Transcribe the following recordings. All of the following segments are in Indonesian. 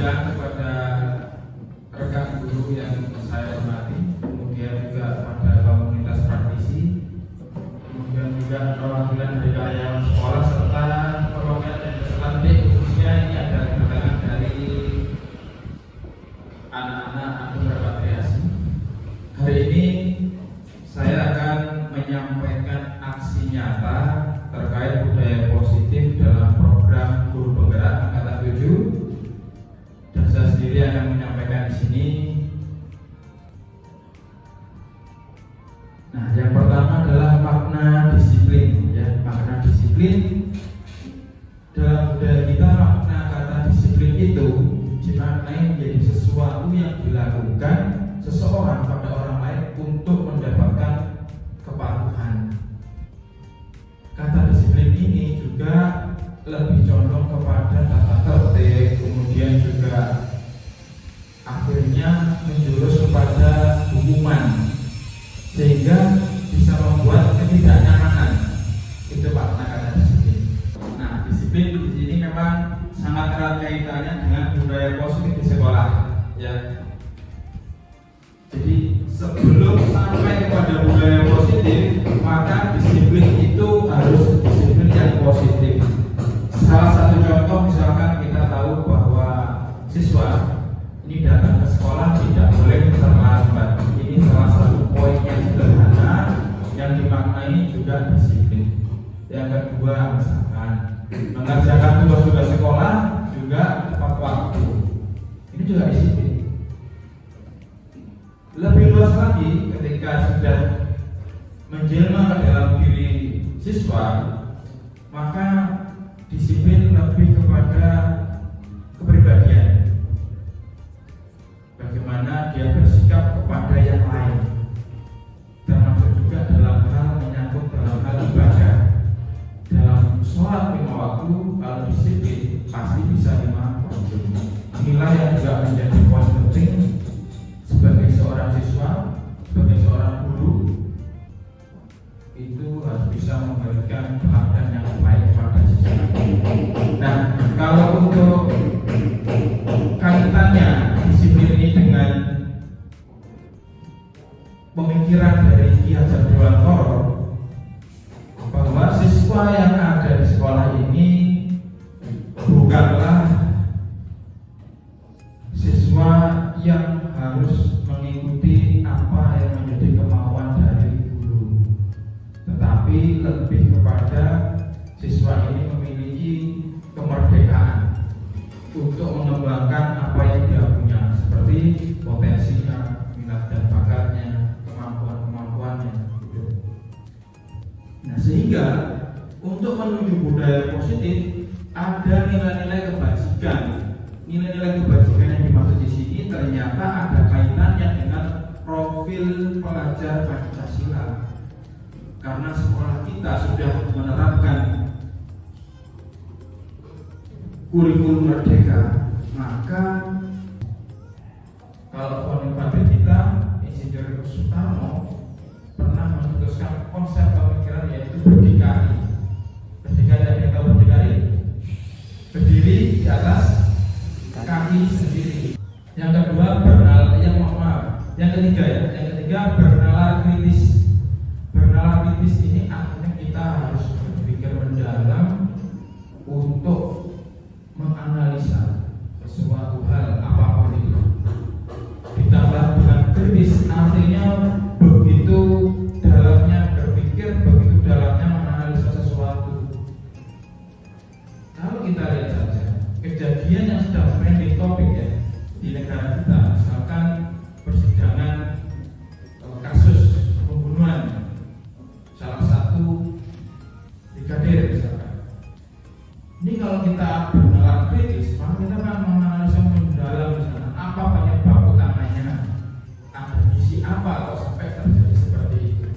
siang kepada rekan guru yang saya hormati, kemudian juga pada komunitas praktisi, kemudian juga perwakilan dari karyawan sekolah serta perwakilan dari peserta didik, khususnya ini ada kedatangan dari anak-anak atau repatriasi. Hari ini saya akan menyampaikan aksi nyata terkait budaya positif dalam program Guru Penggerak Angkatan 7. Dan saya sendiri akan menyampaikan di sini. Nah, yang pertama adalah makna disiplin, ya, makna disiplin. Dalam budaya kita, makna kata disiplin itu dimaknai menjadi sesuatu yang dilakukan seseorang pada orang lain untuk mendapatkan kepatuhan. Kata disiplin ini juga lebih condong kepada tata tertib, kemudian juga akhirnya menjurus kepada hukuman, sehingga bisa membuat ketidaknyamanan. Itu makna kata disiplin. Nah, disiplin di sini memang sangat erat kaitannya dengan budaya positif di sekolah, ya. Jadi sebelum sampai kepada budaya positif, maka disiplin itu harus disiplin yang positif. Salah satu contoh, misalkan kita tahu bahwa siswa ini datang ke sekolah tidak boleh terlambat. Ini salah satu poin yang sederhana yang dimaknai juga disiplin. Yang kedua, misalkan mengerjakan tugas-tugas sekolah juga tepat waktu. Ini juga disiplin. Lebih luas lagi, ketika sudah menjelma ke dalam diri siswa, maka disiplin lebih kepada kepribadian. Bagaimana dia bersikap kepada yang lain, termasuk juga dalam hal menyangkut dalam hal ibadah. Dalam sholat 5 waktu, kalau disiplin pasti bisa 5 waktu. Inilah yang juga menjadi poin penting sebagai seorang siswa, sebagai seorang guru, itu harus bisa memberikan perhatian yang baik pada siswa. Nah, kalau untuk kaitannya disiplin ini dengan pemikiran dari Ki Hajar Dewantara, bahwa siswa yang ada di sekolah ini bukanlah siswa yang harus mengikuti apa yang menjadi kemauan dari guru, tetapi lebih kepada siswa ini memiliki kemerdekaan untuk mengembangkan apa yang dia punya, seperti potensinya, minat dan bakatnya, kemampuan-kemampuannya, gitu. Nah, sehingga untuk menuju budaya positif ada nilai-nilai kebajikan. Nilai-nilai kebajikan yang dimaksud di sini ternyata ada kaitannya dengan profil pelajar Pancasila. Karena sekolah kita sudah menerapkan kurikulum merdeka, maka kalau founding father kita, Insinyur Soekarno, pernah memutuskan konsep pemikiran yaitu berdikari. Berdikari, yang tahu berdikari? Berdiri di atas kaki sendiri. Yang kedua yang ketiga bernalar kritis. Bernalar kritis ini artinya kita harus berpikir mendalam untuk menganalisa sesuatu hal apapun itu. Ditambah dengan kritis artinya begitu dalamnya berpikir, begitu dalamnya menganalisa sesuatu. Kalau kita lihat saja kejadian yang sedang trending topik, ya, di negara kita, misalkan persidangan kasus pembunuhan salah satu brigadir misalkan. Ini kalau kita bernalar kritis, maka kita akan menganalisa mendalam misalnya apa penyebab utamanya, ada misi apa kalau sampai terjadi seperti itu.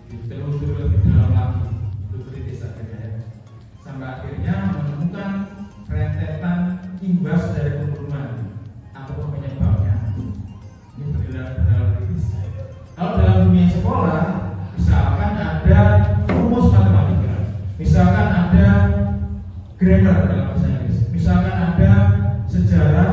Ditelusuri lebih dalam lagi, itu kritis akhirnya, ya. Sampai akhirnya menemukan rentetan imbas dari pembunuhan atau penyebabnya. Ini bernalar kritis. Kalau dalam dunia sekolah, misalkan ada rumus matematika, misalkan ada grammar dalam bahasa Inggris, misalkan ada sejarah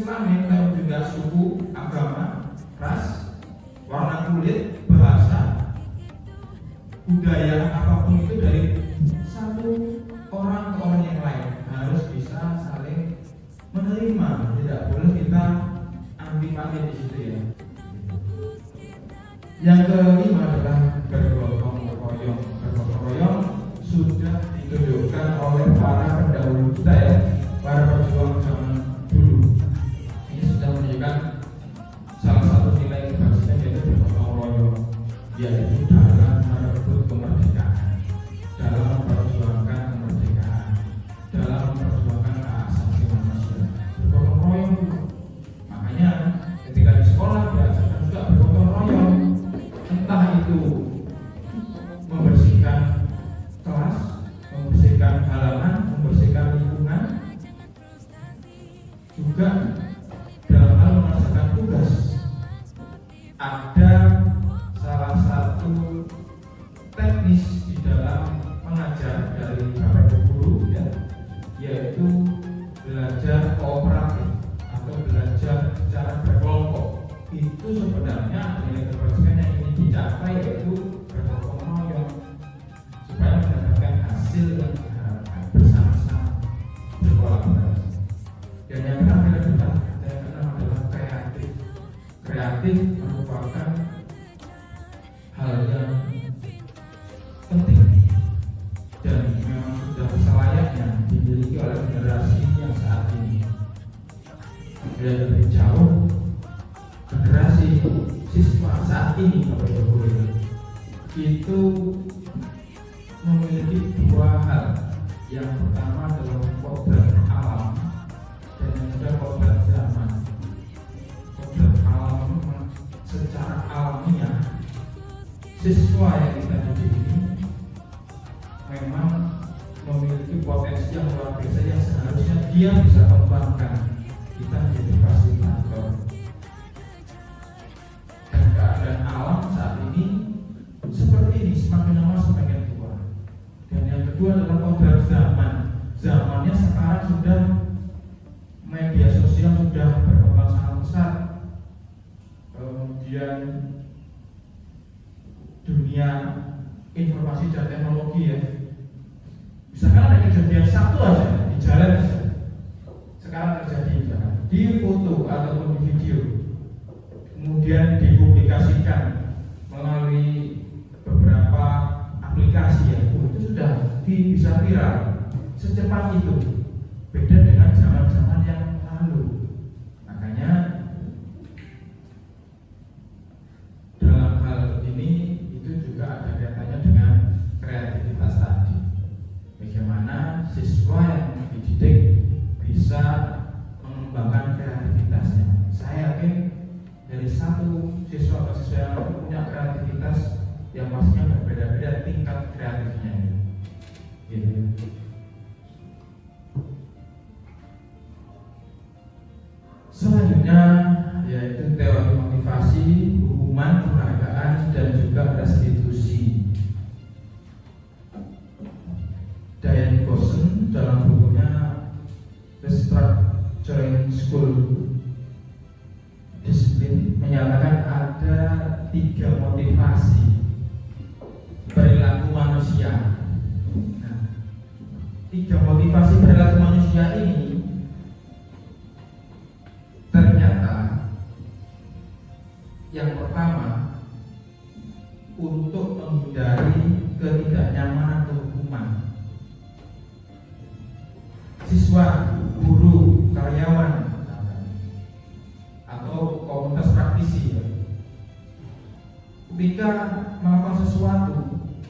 kelamin, tapi juga suku, agama, ras, warna kulit, bahasa, budaya, apapun itu dari satu orang ke orang yang lain harus bisa saling menerima, tidak boleh kita antipati di situ ya. Yang kelima adalah bergotong royong. Bergotong royong sudah ditunjukkan oleh para pendahulu kita ya, para pejuang zaman dulu. Ini sudah menunjukkan salah satu nilai kebajikan yaitu bergotong royong, yaitu dalam merebut kemerdekaan, dalam memperjuangkan kemerdekaan, dalam memperjuangkan hak asasi manusia. Bergotong royong, makanya ketika di sekolah diajarkan juga bergotong royong, entah itu membersihkan kelas, membersihkan halaman, membersihkan lingkungan, juga dalam hal melaksanakan tugas. Ada salah satu teknis di dalam mengajar dari Bapak Ibu guru ya, yaitu belajar kooperatif atau belajar secara berkelompok. Itu sebenarnya nilai kebajikan yang ingin dicapai, yaitu bergotong royong supaya mendapatkan hasil yang diharapkan bersama-sama, berkolaborasi. Dan yang keenam adalah kreatif. Kreatif merupakan hal yang penting dan memang sudah selayaknya dimiliki oleh generasi yang saat ini. Dan lebih jauh, generasi siswa saat ini Bapak Ibu guru itu memiliki dua hal. Yang pertama adalah kodrat alam dan yang kedua kodrat zaman. Kodrat alam secara alamiah siswa yang kita didik ini memang memiliki potensi yang luar biasa yang seharusnya dia bisa kembangkan. Kita menjadi fasilitator. Dan keadaan alam saat ini seperti ini, semakin lama semakin tua. Dan yang kedua adalah kodrat zaman. Zamannya sekarang sudah media sosial sudah berkembang sangat pesat. Kemudian dunia informasi dan teknologi ya. Misalkan ada kejadian satu aja di jalan sekarang terjadi di foto ataupun di video, kemudian dipublikasikan melalui beberapa aplikasi ya, itu sudah bisa viral secepat itu. Beda dengan zaman-zaman yang lalu. Makanya dalam hal ini itu juga ada kaitannya dengan kreativitas tadi. Bagaimana siswa yang dididik bisa mengembangkan kreativitasnya. Saya yakin dari satu siswa ke siswa yang lain punya kreativitas yang pastinya berbeda-beda tingkat kreatifnya. Gitu. Selanjutnya yaitu teori motivasi, hukuman, penghargaan, dan juga restitusi. Diane Gosson dalam bukunya Restructuring School Discipline menyatakan ada 3 motivasi perilaku manusia. Nah, 3 motivasi perilaku manusia ini ternyata yang pertama untuk menghindari ketidaknyamanan hukuman. Siswa, guru, karyawan, atau komunitas praktisi ketika melakukan sesuatu,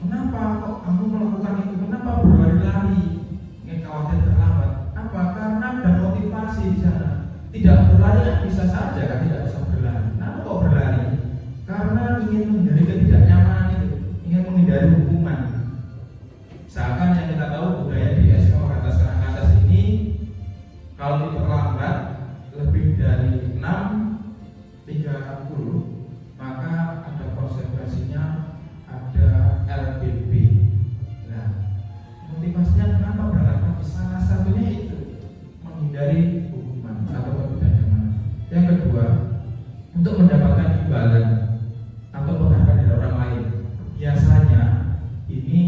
kenapa kok kamu melakukan itu? Kenapa berlari-lari? Ingin khawatir terlambat. Apa? Karena ada motivasi di sana. Tidak berlari bisa saja kan, tidak bisa berlari. Kenapa kok berlari? Karena ingin menghindari ketidaknyamanan itu, ingin menghindari hukuman. Misalkan yang kita tahu budaya di SK atas atas ini, kalau diperlambat lebih dari 6.30 maka ada konsekuensinya, ada LBB. Nah, motivasinya kenapa berangkat? Salah satunya itu menghindari hukuman atau ketidaknyamanan. untuk mendapatkan imbalan atau penghargaan dari orang lain. Biasanya ini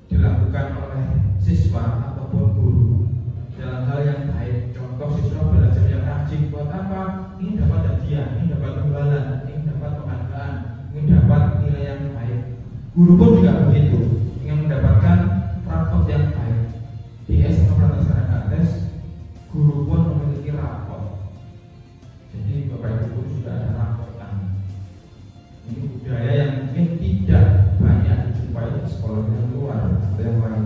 dilakukan oleh siswa ataupun guru dalam hal yang baik. Contoh, siswa belajar yang rajin, buat apa? Ingin dapat hadiah, ingin dapat imbalan, ingin dapat penghargaan, ingin dapat nilai yang baik. Guru pun juga begitu, ingin mendapatkan rapot yang baik. Di SMA Prantasarana Gates, guru pun memiliki rapot. Jadi Bapak Ibu sudah ada rapotan. Ini budaya yang mungkin tidak banyak dijumpai di sekolah yang luar atau yang lain.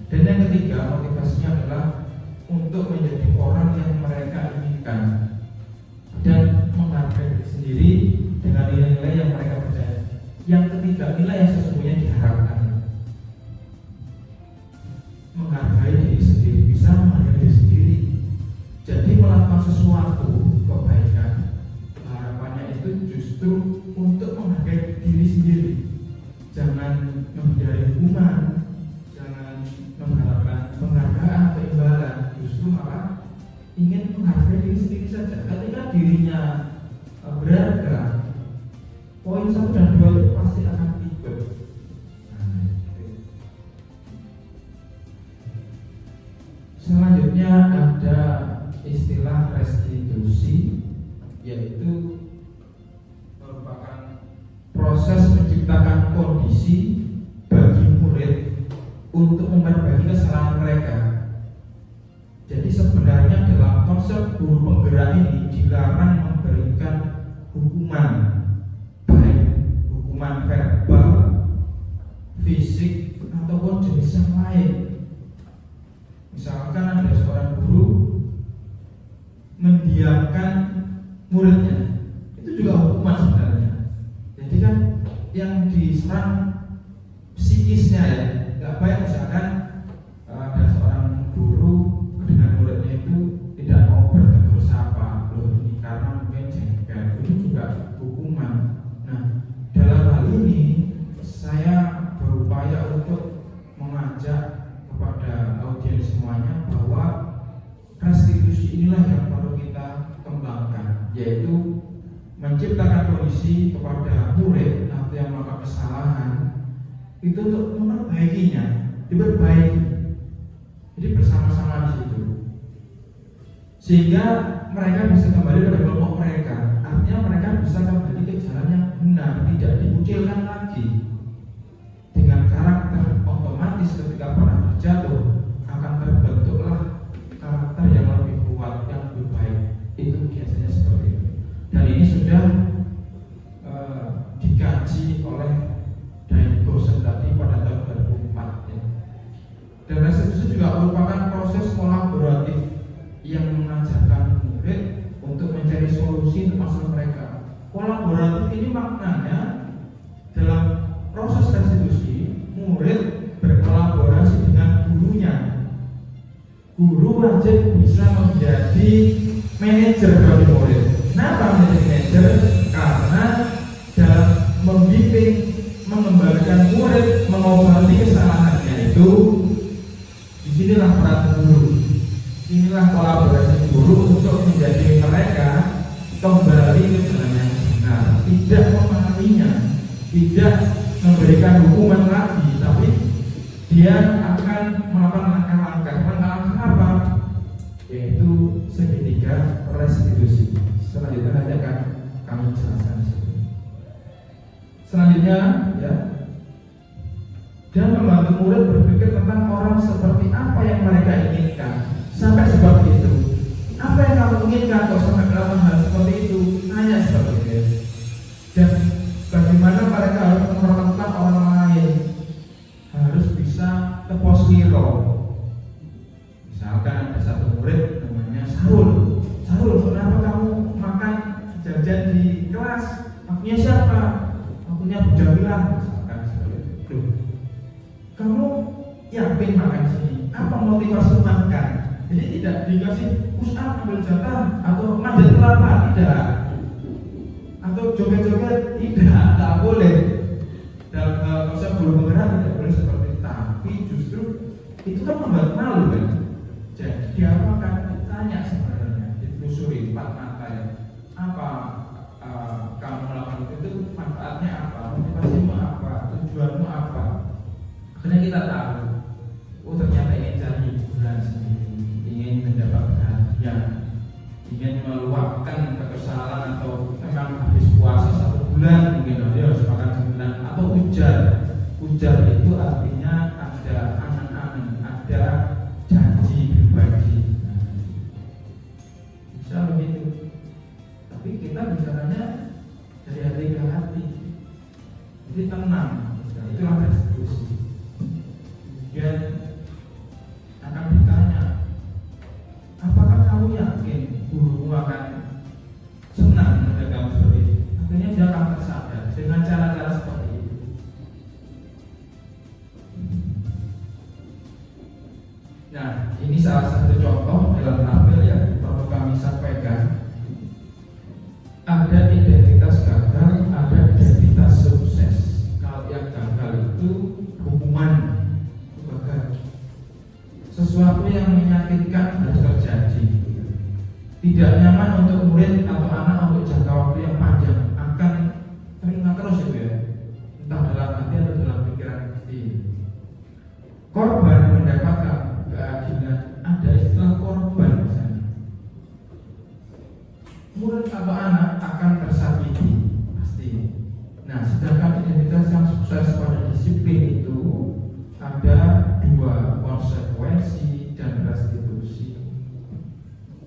Dan yang ketiga, motivasinya adalah untuk menjadi orang yang mereka inginkan dan menghargai diri sendiri dengan nilai-nilai yang mereka percaya. Yang ketiga, nilai yang sesungguhnya diharapkan, menghargai diri sendiri, bisa menghargai diri sendiri. Jadi melakukan sesuatu kebaikan, harapannya itu justru untuk menghargai diri sendiri. Jangan menghindari hukuman, jangan mengharapkan penghargaan atau imbalan, justru malah ingin menghargai diri sendiri saja. Ketika dirinya berharga, poin 1 dan 2 itu pasti akan ikut. Selanjutnya ada istilah restitusi, yaitu merupakan proses menciptakan kondisi bagi murid untuk memperbaiki kesalahan mereka. Jadi sebenarnya dalam konsep guru penggerak ini dilarang memberikan hukuman, baik hukuman verbal, fisik, ataupun jenis yang lain. Misalkan ada seorang guru mendiamkan muridnya, itu juga hukuman sebenarnya. Jadi kan yang diserang psikisnya ya, nggak baik. Misalkan ada seorang guru dengan muridnya itu tidak mau bertegur sapa, loh ini karena mungkin jengkel, ini juga hukuman. Nah, dalam hal ini saya berupaya untuk mengajak kepada audiens semuanya bahwa restitusi inilah yang perlu kita kembangkan, yaitu menciptakan kondisi kepada murid atau yang melakukan kesalahan itu untuk memperbaikinya, diperbaiki. Jadi bersama-sama di situ, sehingga mereka bisa kembali pada kelompok mereka. Artinya mereka bisa kembali ke jalan yang benar, tidak dikucilkan lagi. Dengan karakter otomatis ketika pernah terjatuh akan terbentuklah karakter yang lebih kuat, yang lebih baik. Itu biasanya seperti itu. Dan ini sudah dikaji oleh Dain Gosen tadi pada tahun 2004 ya. Dan restitusi juga merupakan proses kolaboratif yang mengajarkan murid untuk mencari solusi untuk masalah mereka. Kolaboratif ini maknanya dalam proses restitusi, murid berkolaborasi dengan gurunya. Guru wajib bisa menjadi manajer bagi murid. Kenapa menjadi manajer? Karena dalam membimbing, mengembalikan murid, mengobati kesalahannya itu, disinilah peran guru. Inilah kolaborasi guru untuk menjadi mereka kembali ke jalan yang benar, tidak memahaminya, tidak memberikan hukuman lagi, tapi dia akan melakukan langkah-langkah. Langkah apa? Yaitu segitiga restitusi. Selanjutnya nanti akan kami jelaskan. Selanjutnya ya, dan membantu murid berpikir tentang orang seperti apa yang mereka inginkan. Sampai seperti itu. Apa yang kamu inginkan kok sampai melakukan hal seperti itu? Tanya seperti itu. Dan bagaimana mereka harus memperlakukan orang lain, harus bisa tepos liro. Misalkan ada satu murid namanya Sarul. Sarul, kenapa kamu makan jajan di kelas? Maksudnya siapa? Maksudnya Bu Jamila. Misalkan seperti itu. Kamu yakin makan sini? Apa motivasi makan? Jadi tidak dikasih push-up, ambil jatah, atau manjat kelapa, tidak. Atau joget-joget, tidak boleh. Dalam konsep guru penggerak tidak boleh seperti itu. Tapi justru itu kan membuat malu kan. Jadi diapakan? Ditanya sebenarnya, ditelusuri 4 mata ya. Apa kita tahu, oh ternyata ingin cari hiburan sendiri, ingin mendapat perhatian, ingin meluapkan kekesalan, atau memang habis puasa 1 bulan mungkin dia harus makan sebulan, atau ujar. Ujar itu artinya ada angan-angan, ada janji pribadi. Bisa begitu. Tapi kita bicaranya dari hati ke hati, jadi tenang. Itulah restitusi. Kemudian akan ditanya, apakah kamu yakin gurumu akan senang melihat kamu seperti itu? Akhirnya dia akan tersadar dengan cara-cara seperti itu. Nah, ini salah satu contoh dalam tabel yang perlu kami sampaikan. Ada identitas gagal, ada identitas sukses. Kalau yang gagal itu hukuman, gagal. Sesuatu yang menyakitkan harus terjadi. Tidak nyaman untuk murid atau anak untuk jangka waktu yang panjang, akan terima terus itu ya, entah dalam hati atau dalam pikiran seperti ini. Korban mendapatkan keadilan, ada istilah korban misalnya. Murid atau anak akan tersakiti pasti. Nah, sedangkan identitas yang sukses pada disiplin itu ada 2, konsekuensi dan restitusi.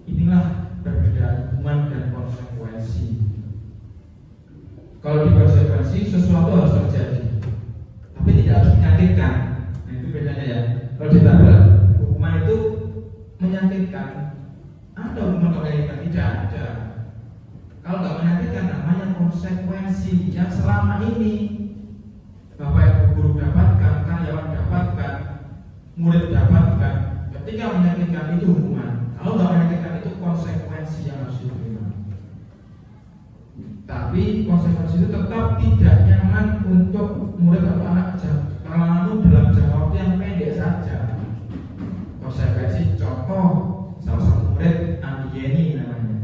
Inilah perbedaan hukuman dan konsekuensi. Kalau di konsekuensi sesuatu harus terjadi, tapi tidak harus menyakitkan. Nah, itu bedanya ya. Kalau di tabel hukuman itu menyakitkan, ada hukuman kalau menyakitkan tidak ada. Kalau nggak menyakitkan namanya konsekuensi yang selama ini Bapak Ibu guru dapatkan, karyawan dapatkan, murid dapatkan. Ketika menyakitkan itu hukuman, kalau nggak menyakitkan itu konsekuensi yang harus diterima. Tapi konsekuensi itu tetap tidak nyaman untuk murid atau anak kalau dalam jangka waktu yang pendek saja. Konsekuensi contoh salah satu murid Andi Yeni namanya.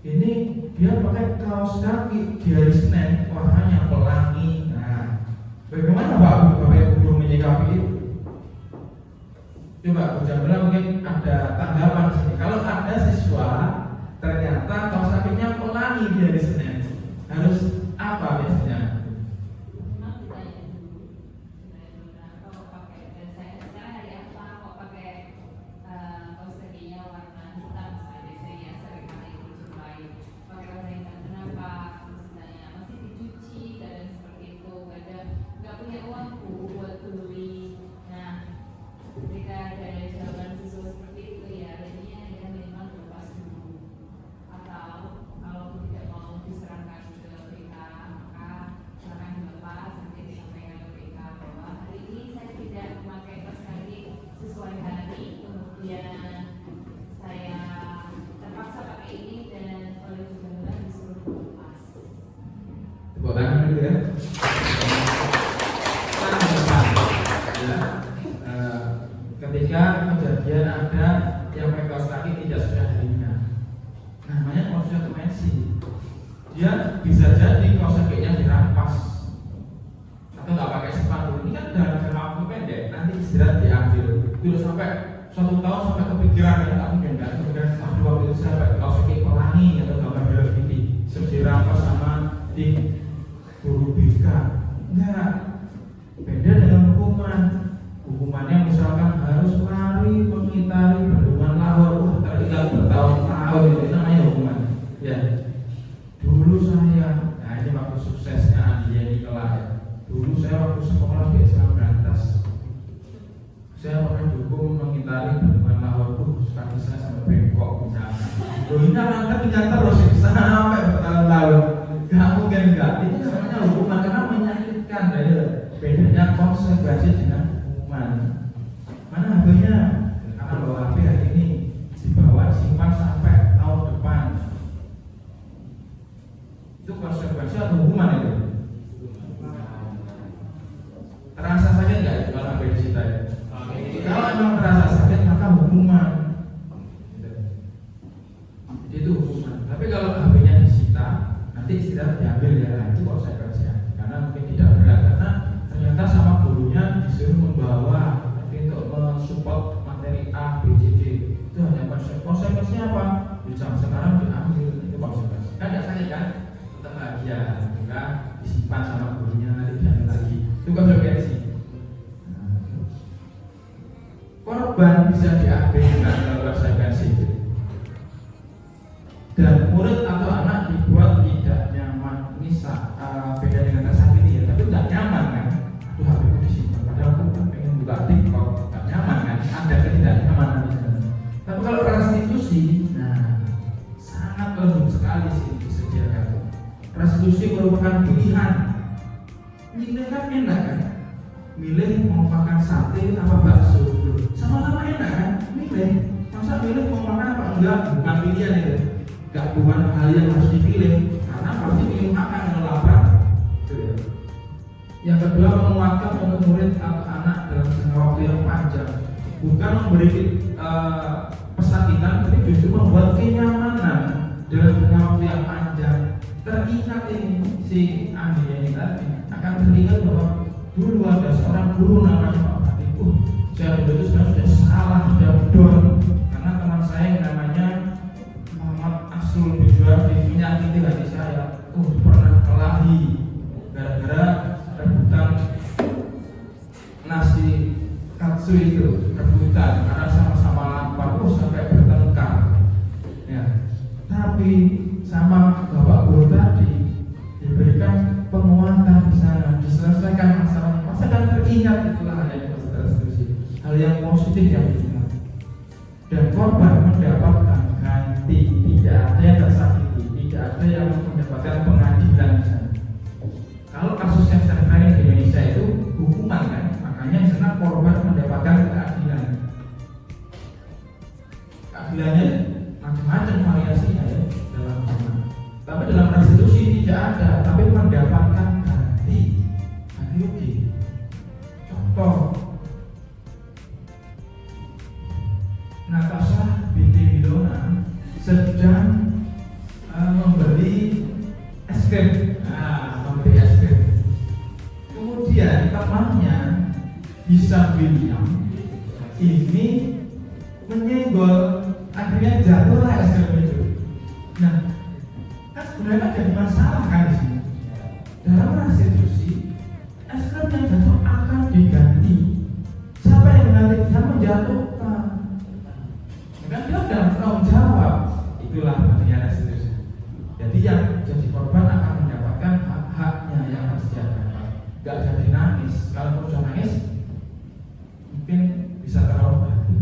Ini dia pakai kaos kaki di hari Senin warnanya pelangi. Nah, bagaimana Bapak Ibu menyikapi itu? Coba Bu Jamila mungkin ada tanggapan di sini. Kalau ada siswa ternyata kaos kakinya pelangi di hari Senin, harus apa biasanya? Ketika kejadian ada yang pakai kaos kaki tidak sesuai harinya, namanya konsekuensi. Dia bisa jadi kaos kakinya dirampas atau nggak pakai sepatu. Ini kan dalam jangka waktu pendek, nanti istirahat diambil. Tidak sampai 1 tahun sampai kepikiran ya, tak mungkin kan? Kemudian waktu itu saya pakai kaos kaki pelangi atau gambar graffiti, terus dirampas sama di guru BK. Enggak, beda dengan hukuman. Hukumannya misalkan harus lari mengitari bendungan Lahore, tertinggal bertahun-tahun, itu namanya hukuman. Ya, dulu saya, nah ini waktu suksesnya Andi Yeni kelak ya. Dulu saya waktu sekolah di Islam Berantas, saya pernah dukung mengitari bendungan Lahore, kaki saya sampai bengkok misalkan. Loh ini akan tinggal terus sampai bertahun-tahun. Gak mungkin enggak. Ini namanya hukuman karena menyakitkan. Dari bedanya konsekuensi dengan mana HP-nya? Karena bawa HP hari ini dibawa simpan sampai tahun depan. Itu konsekuensi atau hukuman itu? Terasa sakit nggak itu kalau HP disita ya? Kalau memang terasa sakit maka hukuman. Itu hukuman. Tapi kalau HP-nya disita, nanti istirahat diambil ya, itu konsekuensinya. Karena mungkin tidak berat, karena ternyata sama gurunya disuruh membawa sushi merupakan pilihan. Milih kan enak kan? Milih mau makan sate apa bakso, sama-sama enak kan? Milih. Masa milih mau makan apa enggak? Bukan pilihan itu. Enggak bukan hal yang harus dipilih, karena pasti pilih makan kalau lapar. Yang kedua, menguatkan untuk murid atau anak dalam jangka waktu yang panjang. Bukan memberi pesakitan, tapi justru membuat kenyamanan dalam jangka waktu yang panjang. Teringat ini si Andi ini tadi akan teringat bahwa dulu ada seorang guru namanya Pak Fatih. Saya dulu itu sudah salah, sudah down karena teman saya yang namanya Muhammad Asrul dijual di menyakiti hati saya. Pernah kelahi gara-gara rebutan nasi katsu itu, rebutan karena sama-sama lapar, sampai bertengkar. Ya, tapi sama Bapak Guru tadi diberikan penguatan di sana, diselesaikan masalahnya. Masa kan teringat itulah hal yang positif yang diingat. Dan korban mendapatkan ganti, tidak ada yang tersakiti, tidak ada yang mendapatkan pengadilan di sana. Kalau kasus yang sering di Indonesia itu hukuman kan, makanya di sana korban mendapatkan keadilan. Keadilannya macam-macam variasinya ya dalam hukuman. Tapi dalam restitusi tidak ada, tapi mendapatkan ganti rugi. Contoh, Natasha binti Wilona sedang membeli es krim. Membeli es krim. Kemudian temannya Bisa William ini menyenggol, akhirnya jatuhlah es krim itu. Nah, kan sebenarnya ada masalah kan di sini. Dalam restitusi, es krim yang jatuh akan diganti. Siapa yang nanti bisa menjatuhkan? Kan dia dalam tanggung jawab. Itulah artinya restitusi. Jadi yang jadi korban akan mendapatkan hak-haknya yang harus dia dapat. Gak jadi nangis. Kalau sudah nangis, mungkin bisa terlalu hati.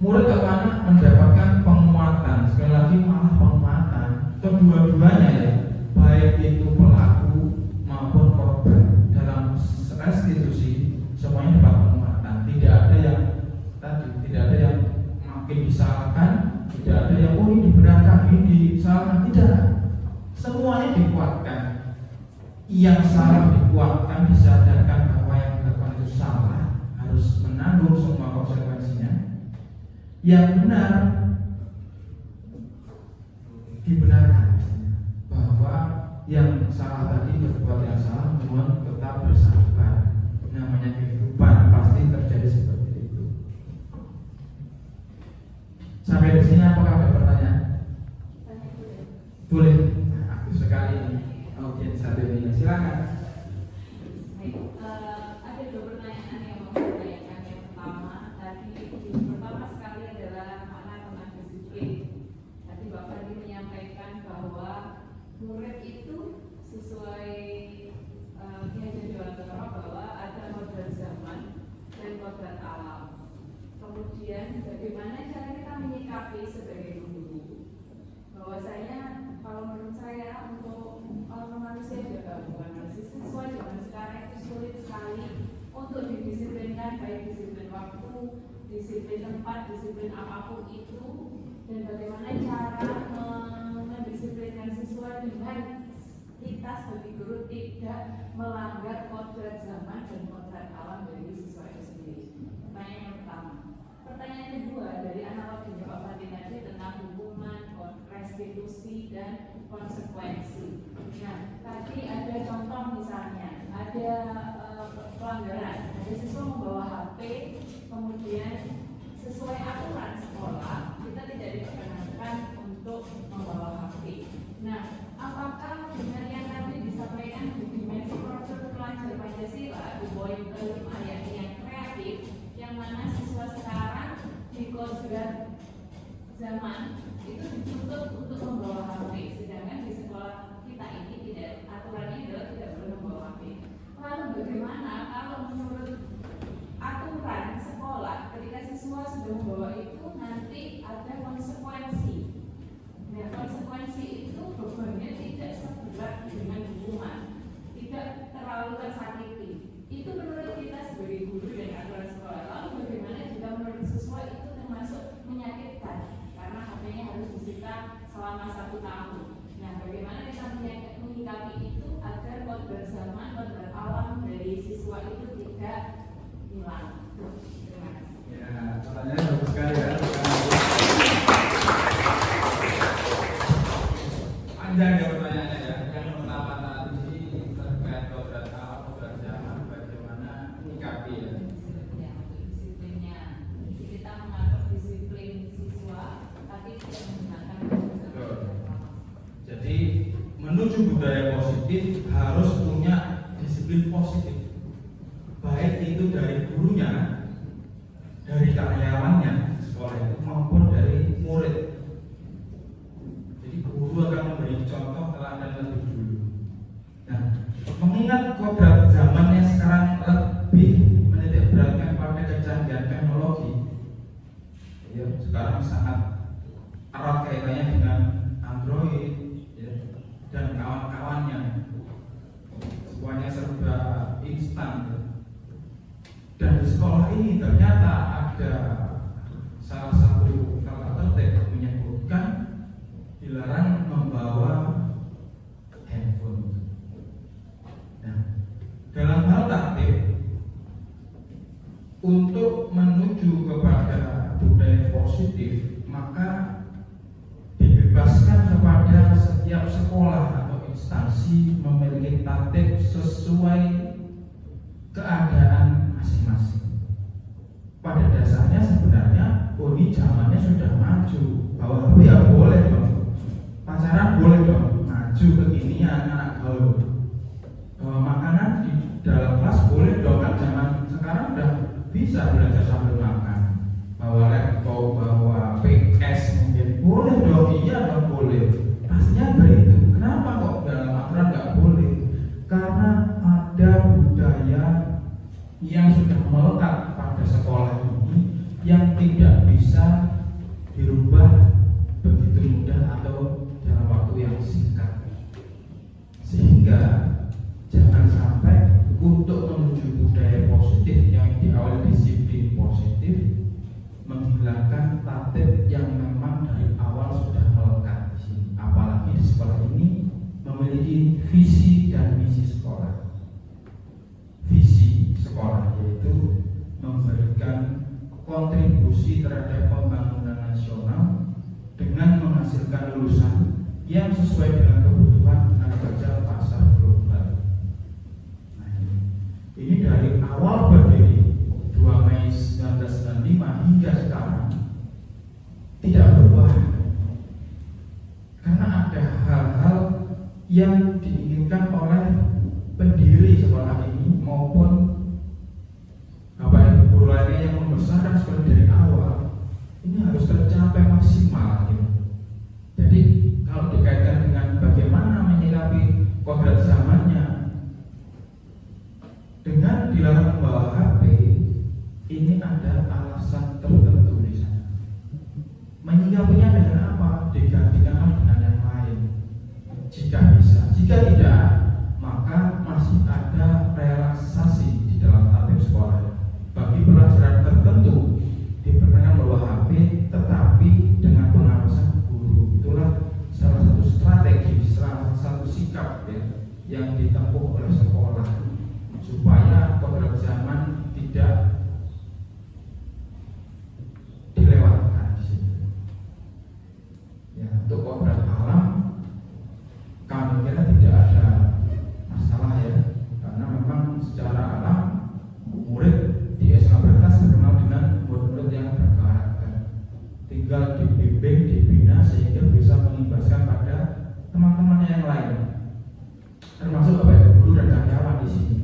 Murid atau anak mendapatkan penguatan. Sekali lagi malah penguatan. Kedua-duanya ya, baik itu pelaku maupun korban dalam restitusi semuanya dapat penguatan. Tidak ada yang tadi, tidak ada yang makin disalahkan, tidak ada yang ini dibenarkan, ini disalahkan, tidak. Semuanya dikuatkan. Yang salah dikuatkan, disadarkan bahwa yang dilakukan itu salah, harus menanggung semua konsekuensinya. Yang benar dibenarkan, bahwa yang salah tadi berbuat yang salah, mohon tetap bersabar. Namanya kehidupan pasti terjadi seperti itu. Sampai di sini apakah ada pertanyaan? Boleh. Aktif sekali audiens satu ini. Silakan. Ada dua pertanyaan yang mau saya tanyakan. Yang pertama sekali adalah makna tentang disiplin. Tadi Bapak tadi menyampaikan bahwa murid itu sesuai Ki Hajar Dewantara bahwa ada kodrat zaman dan kodrat alam. Kemudian bagaimana cara kita menyikapi sebagai guru? Bahwasanya kalau menurut saya untuk manusia juga bukan manusia, siswa zaman sekarang itu sulit sekali untuk didisiplinkan, baik disiplin waktu, disiplin tempat, disiplin apapun itu. Dan bagaimana cara mendisiplinkan siswa dengan kita sebagai guru tidak melanggar kodrat zaman dan kodrat alam dari siswa itu sendiri. Pertanyaan yang pertama. Pertanyaan kedua, dari analogi Pak Fatih tadi tentang hukuman, restitusi dan konsekuensi. Nah, tadi ada contoh misalnya, ada pelanggaran, ada siswa membawa HP, kemudian sesuai aturan sekolah kita tidak diperkenankan untuk membawa HP. Nah, apakah dengan yang tadi disampaikan di dimensi proses pelajar Pancasila, di poin kelima yang kreatif, yang mana siswa sekarang di kodrat zaman itu dituntut untuk membawa HP, sedangkan di sekolah kita ini tidak, aturannya adalah tidak boleh membawa HP. Lalu bagaimana kalau menurut aturan sekolah ketika siswa sudah membawa itu nanti ada konsekuensi. Nah, konsekuensi itu bebannya selama 1 tahun. Nah, bagaimana kita menyikapi itu agar kodrat zaman, kodrat alam dari siswa itu tidak hilang. Terima kasih. Ya, pertanyaannya bagus sekali ya. Panjang ya pertanyaannya ya. Yang pertama tadi terkait kodrat alam, kodrat zaman, bagaimana menyikapi ya. Disiplinnya. Kita mengatur disiplin siswa, tapi tidak menggunakan Betul. Jadi menuju budaya positif harus punya disiplin positif, baik itu dari gurunya, dari karyawannya sekolah itu maupun dari murid. Jadi guru akan memberi contoh teladan lebih dulu. Nah, mengingat kodrat zamannya sekarang lebih menitik beratkan pada kecanggihan teknologi, ya, sekarang sangat erat kaitannya dengan Android ya, dan kawan-kawannya. Semuanya serba instan ya. Dan di sekolah ini ternyata ada salah satu tata tertib menyebutkan dilarang membawa handphone. Nah, dalam hal tertib untuk menuju kepada budaya positif, maka dibebaskan kepada setiap sekolah atau instansi memiliki tertib sesuai keadaan masing-masing. Pada dasarnya sebenarnya ini zamannya sudah maju, bahwa ya boleh dong, pacaran boleh dong, maju kekinian anak gaul. Bahwa makanan di dalam kelas boleh dong, kan zaman sekarang udah bisa belajar sambil makan. Bawa laptop, bawa PS mungkin boleh dong, iya dong boleh. Pastinya begitu. Kenapa kok dalam aturan nggak boleh? Karena ada budaya yang sudah melekat pada sekolah ini yang tidak bisa dirubah begitu mudah atau dalam waktu yang singkat. Sehingga jangan sampai untuk menuju budaya positif yang diawali disiplin positif menghilangkan tatib yang memang dari awal sudah melekat di sini. Apalagi di sekolah ini memiliki visi dan misi sekolah. Visi sekolah yaitu memberikan kontribusi terhadap pembangunan nasional dengan menghasilkan lulusan yang sesuai dengan kebutuhan tenaga kerja pasar global. Nah, ini dari awal berdiri 2 Mei 1995 hingga sekarang tidak berubah, karena ada hal-hal yang diinginkan oleh pendiri sekolah ini maupun Bapak Ibu guru lainnya yang membesarkan sekolah dari awal. Ini harus tercapai maksimal gitu. Jadi kalau dikaitkan dengan bagaimana menyikapi kodrat zamannya dengan dilarang membawa HP, ini ada alasan tertentu di sana. Menyikapinya dengan apa? Digantikan dengan yang lain jika bisa. Jika tidak, maka masih ada relaksasi di dalam tatib sekolah. Bagi pelajaran tertentu diperkenankan membawa HP, tetapi dengan pengawasan guru. Itulah salah satu strategi, salah satu sikap ya, yang ditempuh oleh sekolah supaya kodrat zaman tidak dilewatkan di sini. Ya, untuk kodrat alam kami kira tidak ada masalah ya, karena memang secara alam murid di SMA Berkas terkenal dengan murid-murid yang berkarakter. Tinggal dibimbing, dibina sehingga bisa mengimbaskan pada teman-teman yang lain, termasuk Bapak Ibu guru dan karyawan di sini.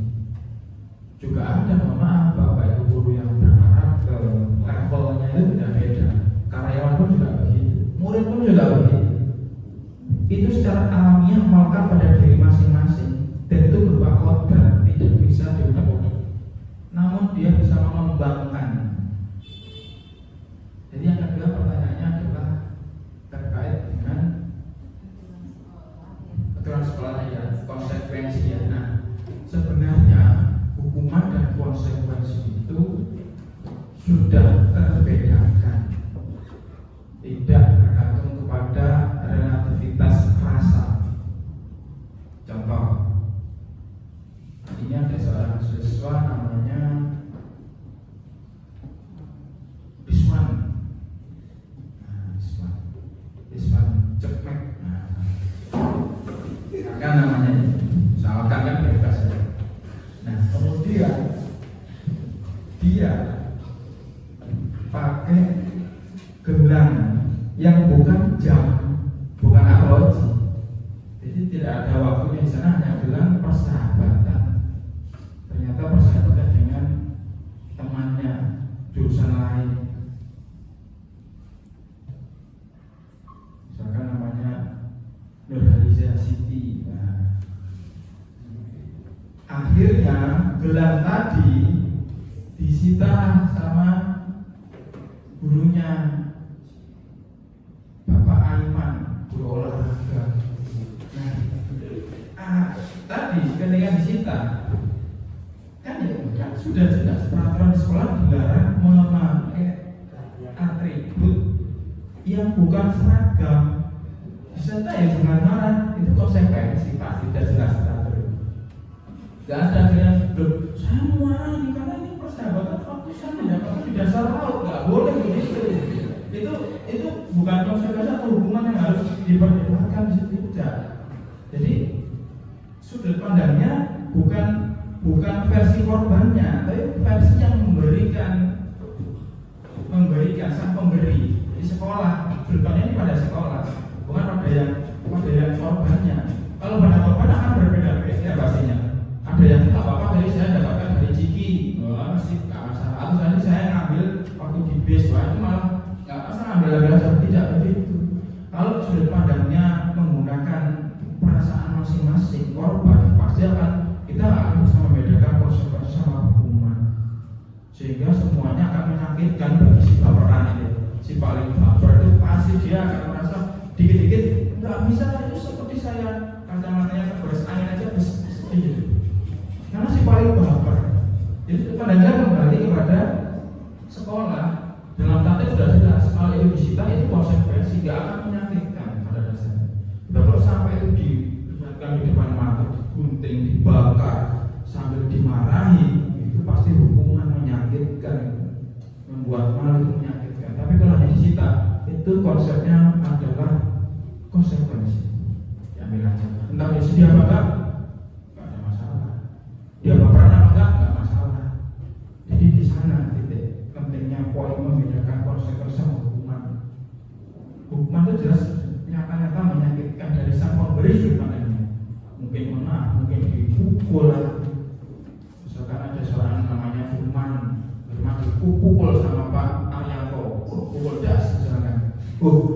Juga ada, mohon maaf, Bapak Ibu guru yang berkarakter, levelnya itu beda-beda. Karyawan pun juga begitu, murid pun juga begitu. Itu secara alamiah melekat pada diri masing-masing, dan itu berupa kodrat, tidak bisa diubah. Namun dia bisa mengembangkan. Jadi yang kedua pertanyaannya adalah terkait dengan aturan sekolah ya, konsekuensi ya. Nah, sebenarnya hukuman dan konsekuensi itu sudah terbedakan, tidak tergantung kepada relatif akhirnya gelang tadi disita sama gurunya Bapak Aiman, guru olahraga. Tadi ketika disita kan ya sudah jelas peraturan di sekolah dilarang memakai atribut yang bukan seragam. Disita ya jangan marah, itu konsekuensi pasti sudah jelas teratur. Gak ada yang saya marah nih karena ini persahabatan waktu saya mendapatkan di dasar laut, nggak boleh begitu. Itu bukan konsekuensi atau hukuman yang harus diperdebatkan di situ, tidak. Jadi sudut pandangnya bukan versi korbannya, tapi versi yang memberikan sang pemberi di sekolah. Sudut pandangnya ini pada sekolah, bukan pada yang korbannya. Kalau pada korban akan berbeda-beda pastinya. Ada yang tak apa-apa dari saya dapatkan dari Ciki, masih nggak masalah. Atau tadi saya ngambil waktu di bis, itu malah nggak masalah, ambil saja, tidak begitu. Kalau sudut pandangnya menggunakan perasaan masing-masing korban, pasti kita akan bisa membedakan konsekuensi sama hukuman, sehingga semuanya akan menyakitkan bagi si baperan ini. Si paling baper itu pasti dia akan merasa dikit-dikit nggak bisa, itu seperti saya kacamatanya terberes angin aja gitu. Karena si paling baper. Jadi pandangnya kembali kepada sekolah. Dalam tatip sudah jelas kalau itu disita itu konsekuensi, nggak akan menyakitkan pada dasarnya. Kalau sampai itu dilihatkan di depan mata, digunting, dibakar, sambil dimarahi, itu pasti hukuman menyakitkan, membuat malu itu menyakitkan. Tapi kalau hanya disita, itu konsepnya adalah konsekuensi. Ambil aja. Entah dia sedia apa enggak ada masalah. Dia baperan apa enggak masalah. Jadi di sana titik pentingnya poin membedakan konsekuensi sama hukuman. Hukuman itu jelas nyata-nyata menyakitkan dari sang pemberi sebenarnya. Mungkin menang, mungkin dipukul. Misalkan ada seorang namanya Firman dipukul sama Pak Arianto, pukul das misalkan.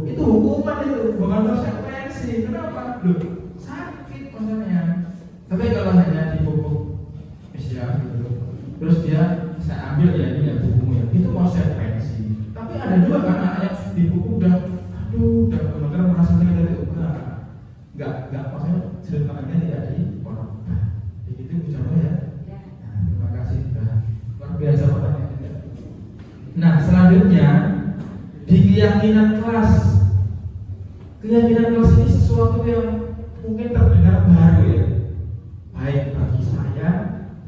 Itu hukuman itu, bukan konsekuensi. Kenapa? Loh, sakit maksudnya. Tapi kalau hanya dipukul, ya gitu. Terus dia saya ambil ya ini ya bukumu ya, itu konsekuensi. Tapi ada juga kan anak yang dipukul udah benar-benar merasa dari itu enggak maksudnya sudut pandangnya tidak dikorban. Begitu bicara ya. Nah, terima kasih luar biasa pertanyaannya. Nah selanjutnya di keyakinan kelas ini sesuatu yang mungkin terdengar baru ya, baik bagi saya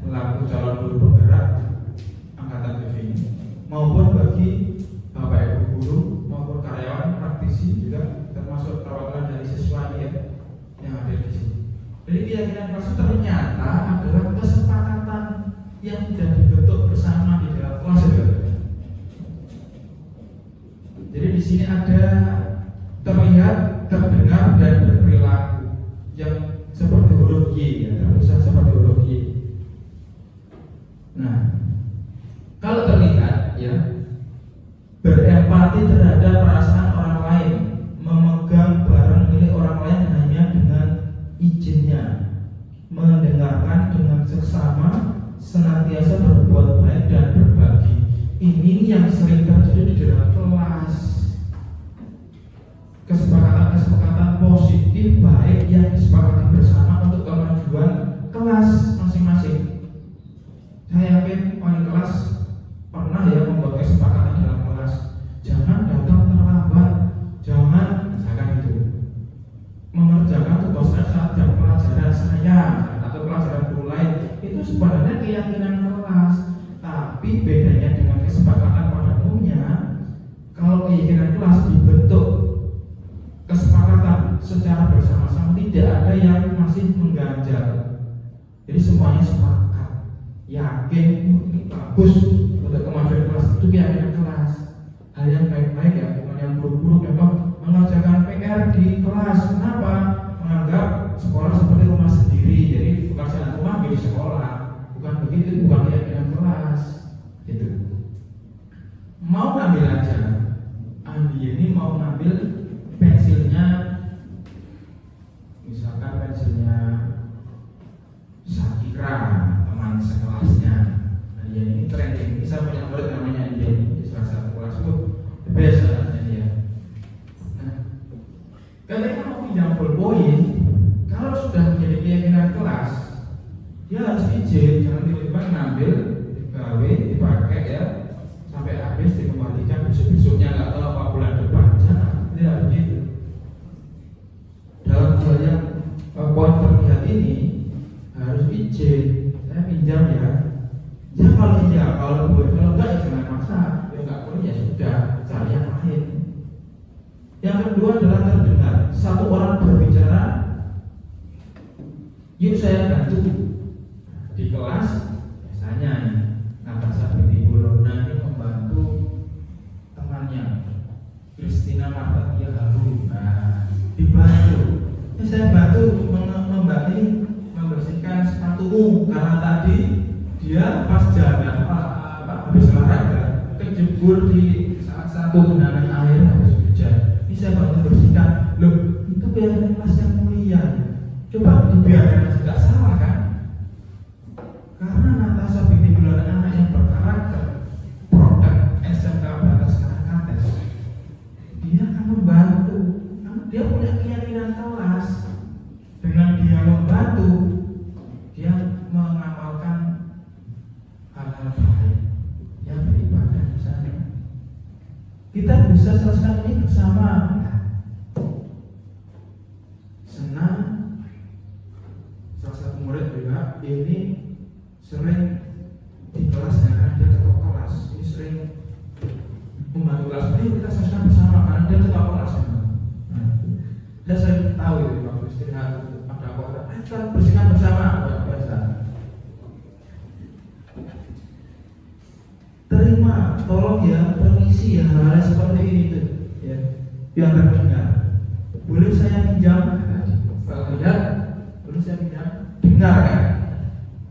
selaku calon guru penggerak angkatan BV ini maupun bagi Bapak Ibu guru maupun karyawan praktisi juga termasuk perwakilan dari siswa ya yang ada di sini. Jadi keyakinan kelas ternyata adalah kesepakatan yang sudah dibentuk bersama di dalam kelas ya. Jadi di sini ada terlihat, terdengar dan berperilaku yang seperti huruf Y ya, terpisah seperti huruf Y. Nah, kalau terlihat ya, berempati terhadap perasaan orang lain, memegang barang milik orang lain hanya dengan izinnya, mendengarkan dengan seksama, senantiasa berbuat baik dan berbagi. Ini yang sering terjadi di dalam kelas. Kesepakatan positif baik yang disepakati bersama untuk kemajuan kelas masing-masing. Saya yakin wali kelas pernah ya membuat kesepakatan dalam kelas. Jangan datang terlambat, jangan misalkan itu mengerjakan tugas saya saat jam pelajaran saya atau pelajaran guru lain. Itu sebenarnya keyakinan kelas. Tapi bedanya dengan kesepakatan pada umumnya, kalau keyakinan kelas dibentuk kesepakatan secara bersama-sama, tidak ada yang masih mengganjal. Jadi semuanya sepakat, yakin ini bagus untuk kemajuan kelas. Itu keyakinan kelas. Hal yang baik-baik ya, bukan yang buruk-buruk. Contoh mengerjakan PR di kelas. Kenapa? Menganggap sekolah seperti rumah sendiri. Jadi pekerjaan rumah di sekolah. Bukan begitu, bukan keyakinan kelas. Gitu. Mau ngambil aja. Andi ini mau ngambil pensilnya, misalkan pensilnya Sakira dia harus izin, jangan tiba-tiba ngambil, digawe, dipakai ya sampai habis dikembalikan besok-besoknya nggak tahu apa bulan depan. Jangan, tidak begitu. Dalam hal yang poin terlihat ini harus izin, saya pinjam ya. Ya kalau iya, kalau boleh, kalau enggak ya jangan maksa. Ya enggak boleh ya sudah, cari yang lain. Yang kedua adalah terdengar. Satu orang berbicara, yuk saya bantu. Di kelas biasanya nih, Natasha binti Bulona ini membantu temannya Christina Marta dia Haru. Nah, dibantu. Saya bantu membersihkan sepatumu karena tadi dia pas jalan habis olahraga kejebur di salah satu genangan air habis hujan. Ini saya bantu bersihkan. Loh, itu biar kelas yang mulia. Coba dibiarkan aja, nggak salah kan? Karena Natasha binti Bulona anak yang berkarakter, produk SMK Batas Karakates, dia akan membantu. Dia punya keyakinan kelas. Dengan dia membantu, dia mengamalkan hal-hal baik yang beribadah misalnya. Kita bisa selesaikan ini bersama. Senang. Salah satu murid juga ini sering di kelasnya karena dia ketua kelas. Ini sering membantu kelas. Ayo kita selesaikan bersama karena dia ketua kelas. Dan saya tahu itu waktu istirahat ada apa? Kita bersihkan bersama. Biasa. Terima, tolong ya, permisi ya, hal-hal seperti itu ya, yang terdengar. Boleh saya pinjam? Kalau tidak, boleh saya pinjam? Dengar kan?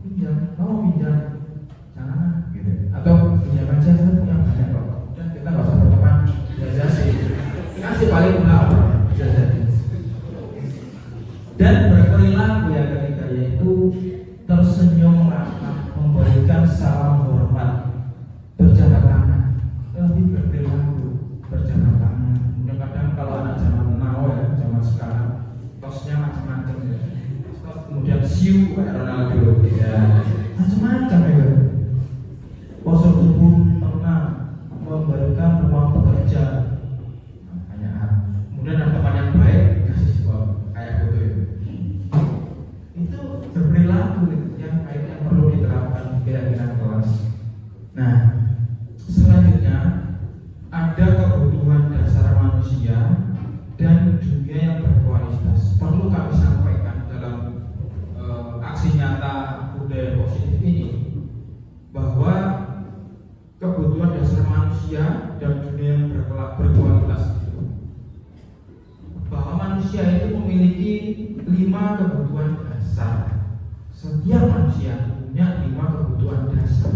Pinjam, mau pinjam? Jangan, gitu. Atau pinjam aja, saya punya banyak kok. Dan kita nggak usah berteman, biasa sih. Kasih paling berapa? Bisa jadi. Dan berperilaku yang ketiga yaitu tersenyum ramah, memberikan salam hormat, berjabat tangan, lebih berperilaku, berjabat tangan. Kadang-kadang kalau anak zaman now ya, zaman sekarang, tosnya macam-macam ya. Kemudian siu kayak Ronaldo, ya, macam-macam ya. Postur tubuh tenang, memberikan ruang bekerja, banyak. Kemudian ada teman yang baik, kasih support, kayak gitu ya. Itu berperilaku yang baik yang perlu diterapkan di keyakinan kelas. Nah, selanjutnya ada kebutuhan dasar manusia dan dunia yang berkualitas. Perlu kami sampaikan dalam aksi nyata budaya positif ini bahwa kebutuhan dasar manusia dan dunia yang berkualitas itu, bahwa manusia itu memiliki 5 kebutuhan dasar. Setiap manusia punya 5 kebutuhan dasar.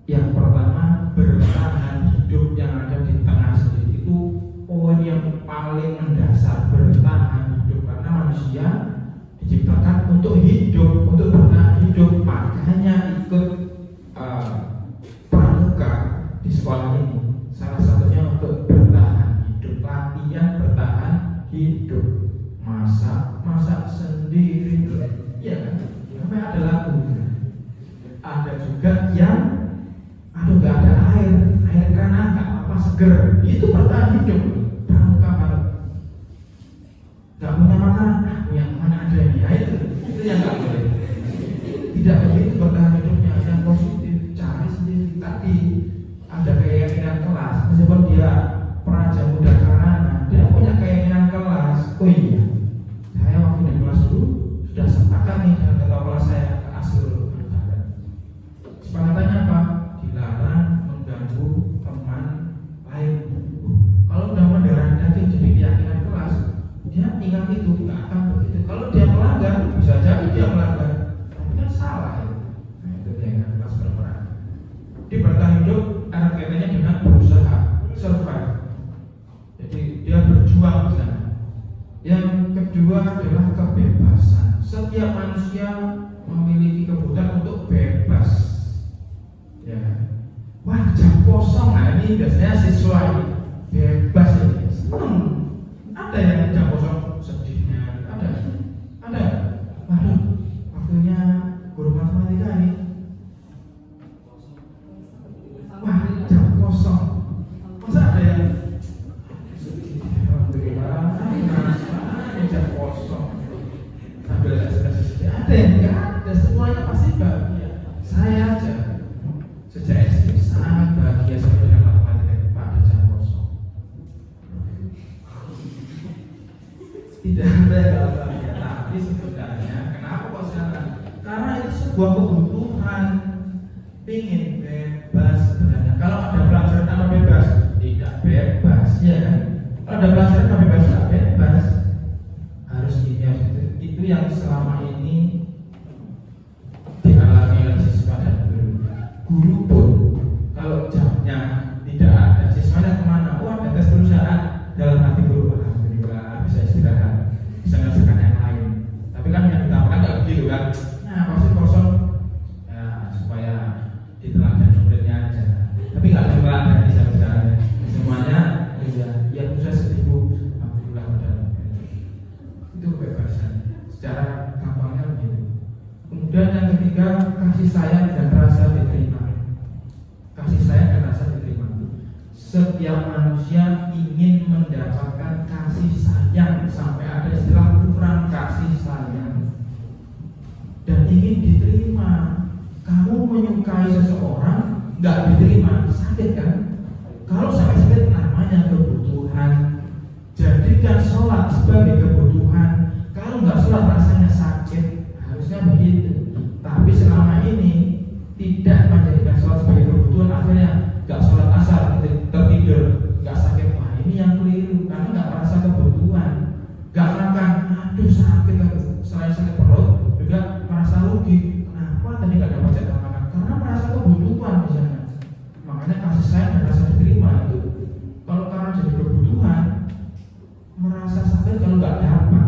Yang pertama, bertahan hidup yang ada di tengah sendiri itu poin yang paling mendasar, bertahan hidup, karena manusia diciptakan untuk hidup, untuk bertahan hidup. Makanya ikut pramuka di sekolah ini salah satunya untuk bertahan hidup, latihan bertahan hidup, masak sendiri, iya kan? Sampai ada lagu. Ada juga yang nggak ada air keran apa seger, itu bertahan hidup, pramuka banget. Nggak punya makanan, punya mana ada ini, ya itu yang nggak boleh. Tidak begitu bertahan hidupnya, yang positif, cari sendiri. Tadi ada keyakinan kelas, meskipun dia peraja muda karangan, dia punya keyakinan kelas. Oh iya, saya waktu di kelas dulu sudah sepakat nih dengan ketua kelas saya ke Asrul. Sepakatannya apa? Dilarang mengganggu teman lain. Kalau udah mendarah daging jadi keyakinan kelas, dia ingat itu, nggak akan begitu. Kalau dia melanggar, bisa jadi dia melanggar, tapi kan salah ya. Nah, itu keyakinan kelas berperan. Di bertahan hidup ada kaitannya dengan berusaha, survive. Jadi dia berjuang di sana. Yang kedua adalah kebebasan. Setiap manusia memiliki kebutuhan untuk bebas. Ya, wah jam kosong, nah ini biasanya siswa ini bebas ini, seneng. Ada yang jam kosong sedihnya, ada. Waduh, tidak ada yang nggak bahagia. Tapi sebenarnya kenapa kok silakan? Karena itu sebuah kebutuhan. Pingin bebas sebenarnya. Kalau ada pelajaran tanpa bebas, tidak bebas, ya kan? Kalau ada pelajaran tanpa bebas, tidak bebas. Harus ini, itu yang selama ini dialami oleh siswa dan guru. Guru pun kalau jamnya tidak ada, siswanya kemana? Oh, ada tes perusahaan. Dalam hati guru, alhamdulillah bisa istirahat, bisa mengerjakan yang lain. Tapi kan yang ditamakan nggak begitu kan? Nah, pasti kosong ya, supaya diteladani muridnya aja. Tapi nggak ada teladani sebenarnya. Semuanya ya bisa seribu, alhamdulillah udah. Itu kebebasan. Secara gampangnya begitu. Kemudian yang ketiga, kasih sayang dan rasa diterima. Kasih sayang dan rasa diterima. Setiap manusia ingin mendapatkan kasih sayang, sampai ada istilah kurang kasih sayang, dan ingin diterima. Kamu menyukai seseorang, nggak diterima, sakit kan? Kalau sampai sakit namanya kebutuhan. Jadikan sholat sebagai kebutuhan. Kalau nggak sholat rasanya sakit, harusnya begitu. Tapi selama ini tidak menjadikan sholat sebagai kebutuhan, akhirnya nggak sholat asar, tertidur, nggak sakit. Wah, ini yang keliru, karena nggak merasa kebutuhan. Nggak makan, aduh sakit aku. Selain sakit perut, juga merasa rugi. Kenapa tadi nggak dapat jatah makan? Karena merasa kebutuhan di sana. Makanya kasih sayang dan rasa diterima itu. Kalau karena jadi kebutuhan, merasa sakit kalau nggak dapat.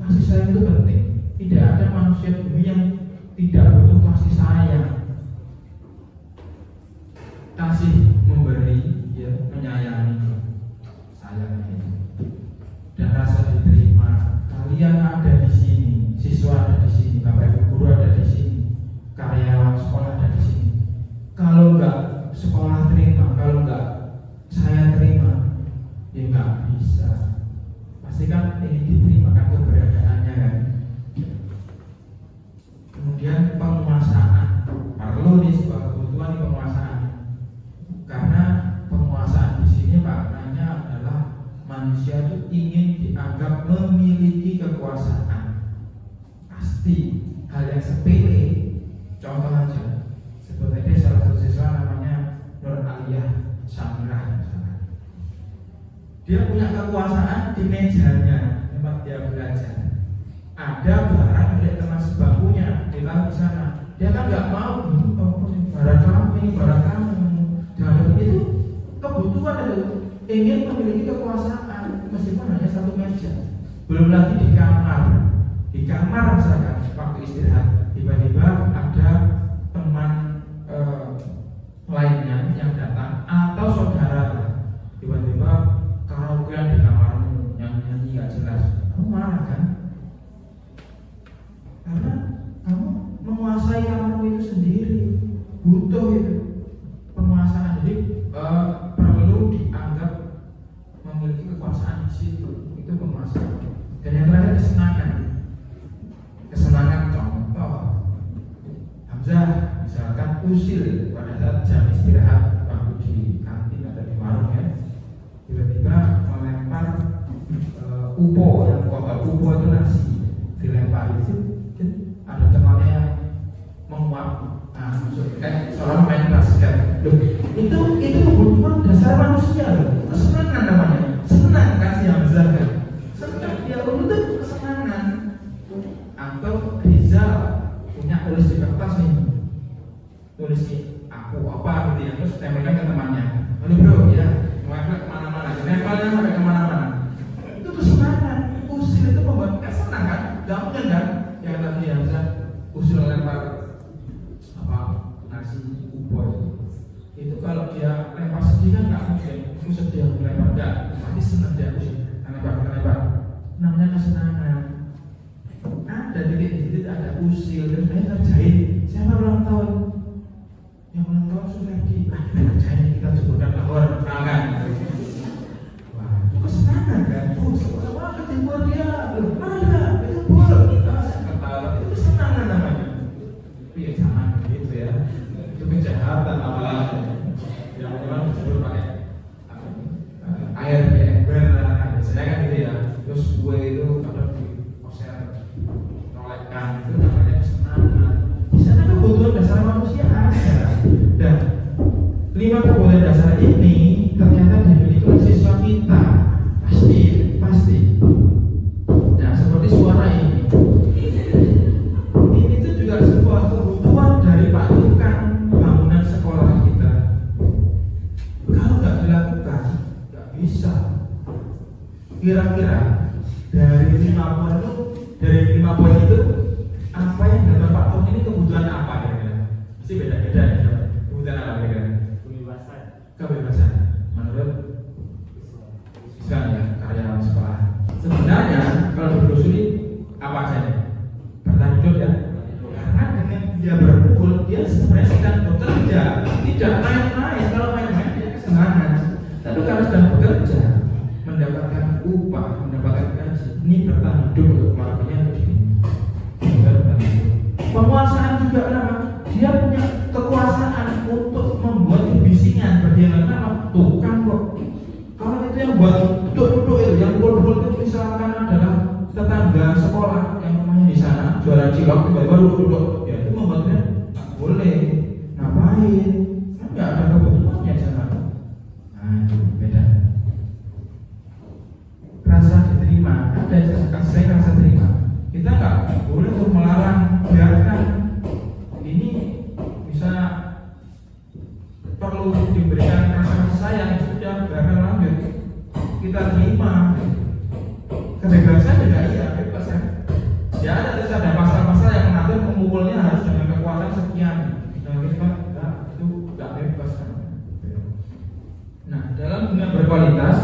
Kasih sayang itu penting. Tidak ada manusia bumi yang tidak butuh kasih sayang. Kasih memberi, ya, menyayangi, sayang ini. Dan rasa diterima. Kalian ada di sini, siswa ada di sini, bapak ibu guru ada di sini, karyawan sekolah ada di sini. Kalau nggak sekolah terima, kalau nggak saya terima, ya nggak bisa. Pasti kan ini diterima kan keberadaannya kan. Kemudian penguasaan, perlu di sebuah kebutuhan di penguasaan. Karena penguasaan di sini maknanya adalah manusia itu ingin dianggap memiliki kekuasaan. Pasti hal yang sepele. Contoh aja, sebenarnya salah satu siswa namanya Nur Aliyah Samirah misalnya. Dia punya kekuasaan di mejanya tempat dia belajar. Ada barang dari teman sebangkunya ditaruh di sana. Dia kan nggak mau, barang kamu ini barang kamu. Jangan itu kebutuhan itu, ingin memiliki kekuasaan meskipun hanya satu meja. Belum lagi di kamar misalkan waktu istirahat tiba-tiba ada teman lainnya yang datang atau saudara tiba-tiba karaokean di kamarmu nyanyi nggak jelas, kamu marah kan? Karena kamu menguasai kamarmu itu sendiri, butuh itu penguasaan. Jadi perlu dianggap memiliki kekuasaan di situ, itu penguasaan. Dan yang terakhir kesenangan contoh Hamzah misalkan usil pada saat jam istirahat waktu di kantin atau di warung ya, tiba-tiba melempar upo yang upo itu nasi dilempar itu ada temannya yang menguap, kayak seorang main basket. Loh, itu kebutuhan dasar manusia loh. Kesenangan namanya, senang kasih Hamzah kan, senang dia itu kesenangan. Atau Rizal punya tulis di kertas nih, tulis aku apa gitu ya, terus tempelkan ke temannya. Lalu bro ya, nempel kemana-mana, nempelnya sampai kemana-mana. Itu kesenangan. Usil itu membuat senang kan, gak mungkin kan? Yang tadi Hamzah usil lempar apa nasi upo itu kalau dia lempar sedih kan nggak mungkin itu sedih lempar, enggak, pasti senang dia usil lempar namanya kesenangan. Ada titik-titik ada usil dan saya kerjain. Siapa ulang tahun? Yang ulang tahun Suherdi, kita kerjain, kita cobakan lahor kenalkan. Wah, itu kesenangan kan? Wah, ketimbun dia, mana itu bol, ketawa, itu kesenangan namanya. Tapi ya jangan gitu ya, itu kejahatan apalagi yang orang disebut pakai air di ember lah, biasanya kan gitu ya. Terus gue itu belajar ini ternyata dimiliki oleh siswa kita. Pasti. Nah, seperti suara ini tuh juga sebuah kebutuhan dari Pak Tukang bangunan sekolah kita. Kalau nggak dilakukan, nggak bisa. Kira-kira dari 5 poin itu apa yang dapat Pak Tung ini kebutuhan apa kira-kira? Pasti beda-beda ya. Kebutuhan apa kira-kira? Kebebasan. Menurut misalnya karyawan sekolah. Sebenarnya kalau ditelusuri apa aja nih? Bertahan hidup ya. Karena dengan dia berpukul, dia sebenarnya sedang bekerja. Tidak main-main. Kalau main-main dia kesenangan. Tapi kalau sedang bekerja, mendapatkan upah, mendapatkan gaji, ini bertahan hidup untuk keluarganya begini. Penguasaan juga kenapa? Dia punya kekuasaan untuk membuat kebisingan berjalan nama tukang kok. Kalau itu yang buat duduk itu, yang pukul-pukul itu misalkan adalah tetangga sekolah yang rumahnya di sana jualan cilok tiba-tiba duduk, ya itu membuatnya nggak boleh ngapain, kan nggak ada kebutuhannya di sana. Nah itu beda. Rasa diterima, ada saya rasa terima. Kita nggak boleh untuk melarang, biarkan ini bisa perlu diberikan rasa sayang, sudah biarkan lanjut, kita terima. Kebebasan juga iya, bebas ya. Ya ada pasal-pasal yang mengatur pemukulnya harus dengan kekuatan sekian. Nah kita itu nggak bebas kan. Nah dalam dunia berkualitas,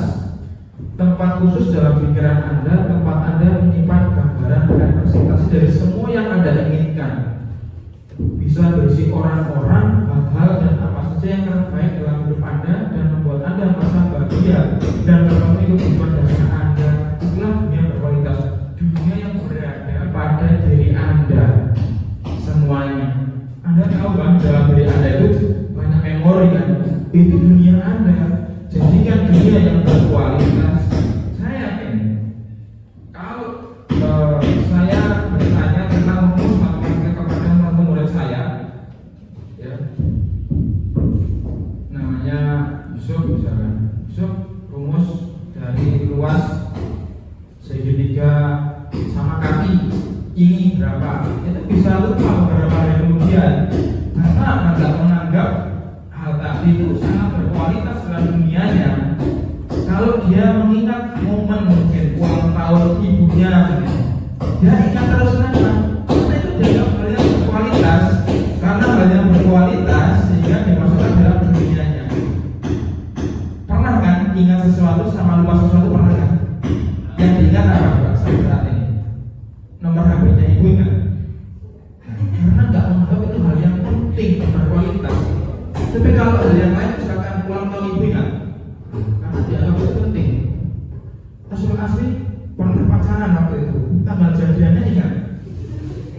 tempat khusus dalam pikiran Anda, tempat Anda menyimpan gambaran representasi dari semua yang Anda inginkan. Bisa berisi orang-orang, hal-hal dan apa saja yang terbaik dalam hidup Anda dan membuat Anda merasa bahagia dan memenuhi kebutuhan dasar Anda. Itulah dunia berkualitas, dunia yang berada pada diri Anda semuanya. Anda tahu kan dalam diri Anda itu banyak memori kan? Itu dunia Anda. Jadikan dunia yang berkualitas. Saya yakin kalau saya bertanya tentang rumus matematika kepada satu murid saya, ya, namanya Yusuf misalnya. Yusuf, rumus dari luas segitiga sama kaki ini berapa? Itu bisa lupa beberapa hari kemudian karena Anda menganggap hal tadi itu sangat berkualitas dalam dunianya. Kalau dia mengingat momen mungkin ulang tahun ibunya, dia ingat terus kenapa? Karena itu dianggap hal yang berkualitas. Karena hal yang berkualitas sehingga dimasukkan dalam dunianya. Pernah kan ingat sesuatu sama lupa sesuatu, pernah kan? Yang diingat apa Pak sampai saat ini? Nomor HP-nya ibu ingat? Karena nggak menganggap itu hal yang penting, berkualitas. Tapi kalau hal yang lain misalkan ulang tahun ibu ingat, karena dianggap itu penting. Rasul asli pernah pacaran waktu itu, tanggal jadiannya ingat?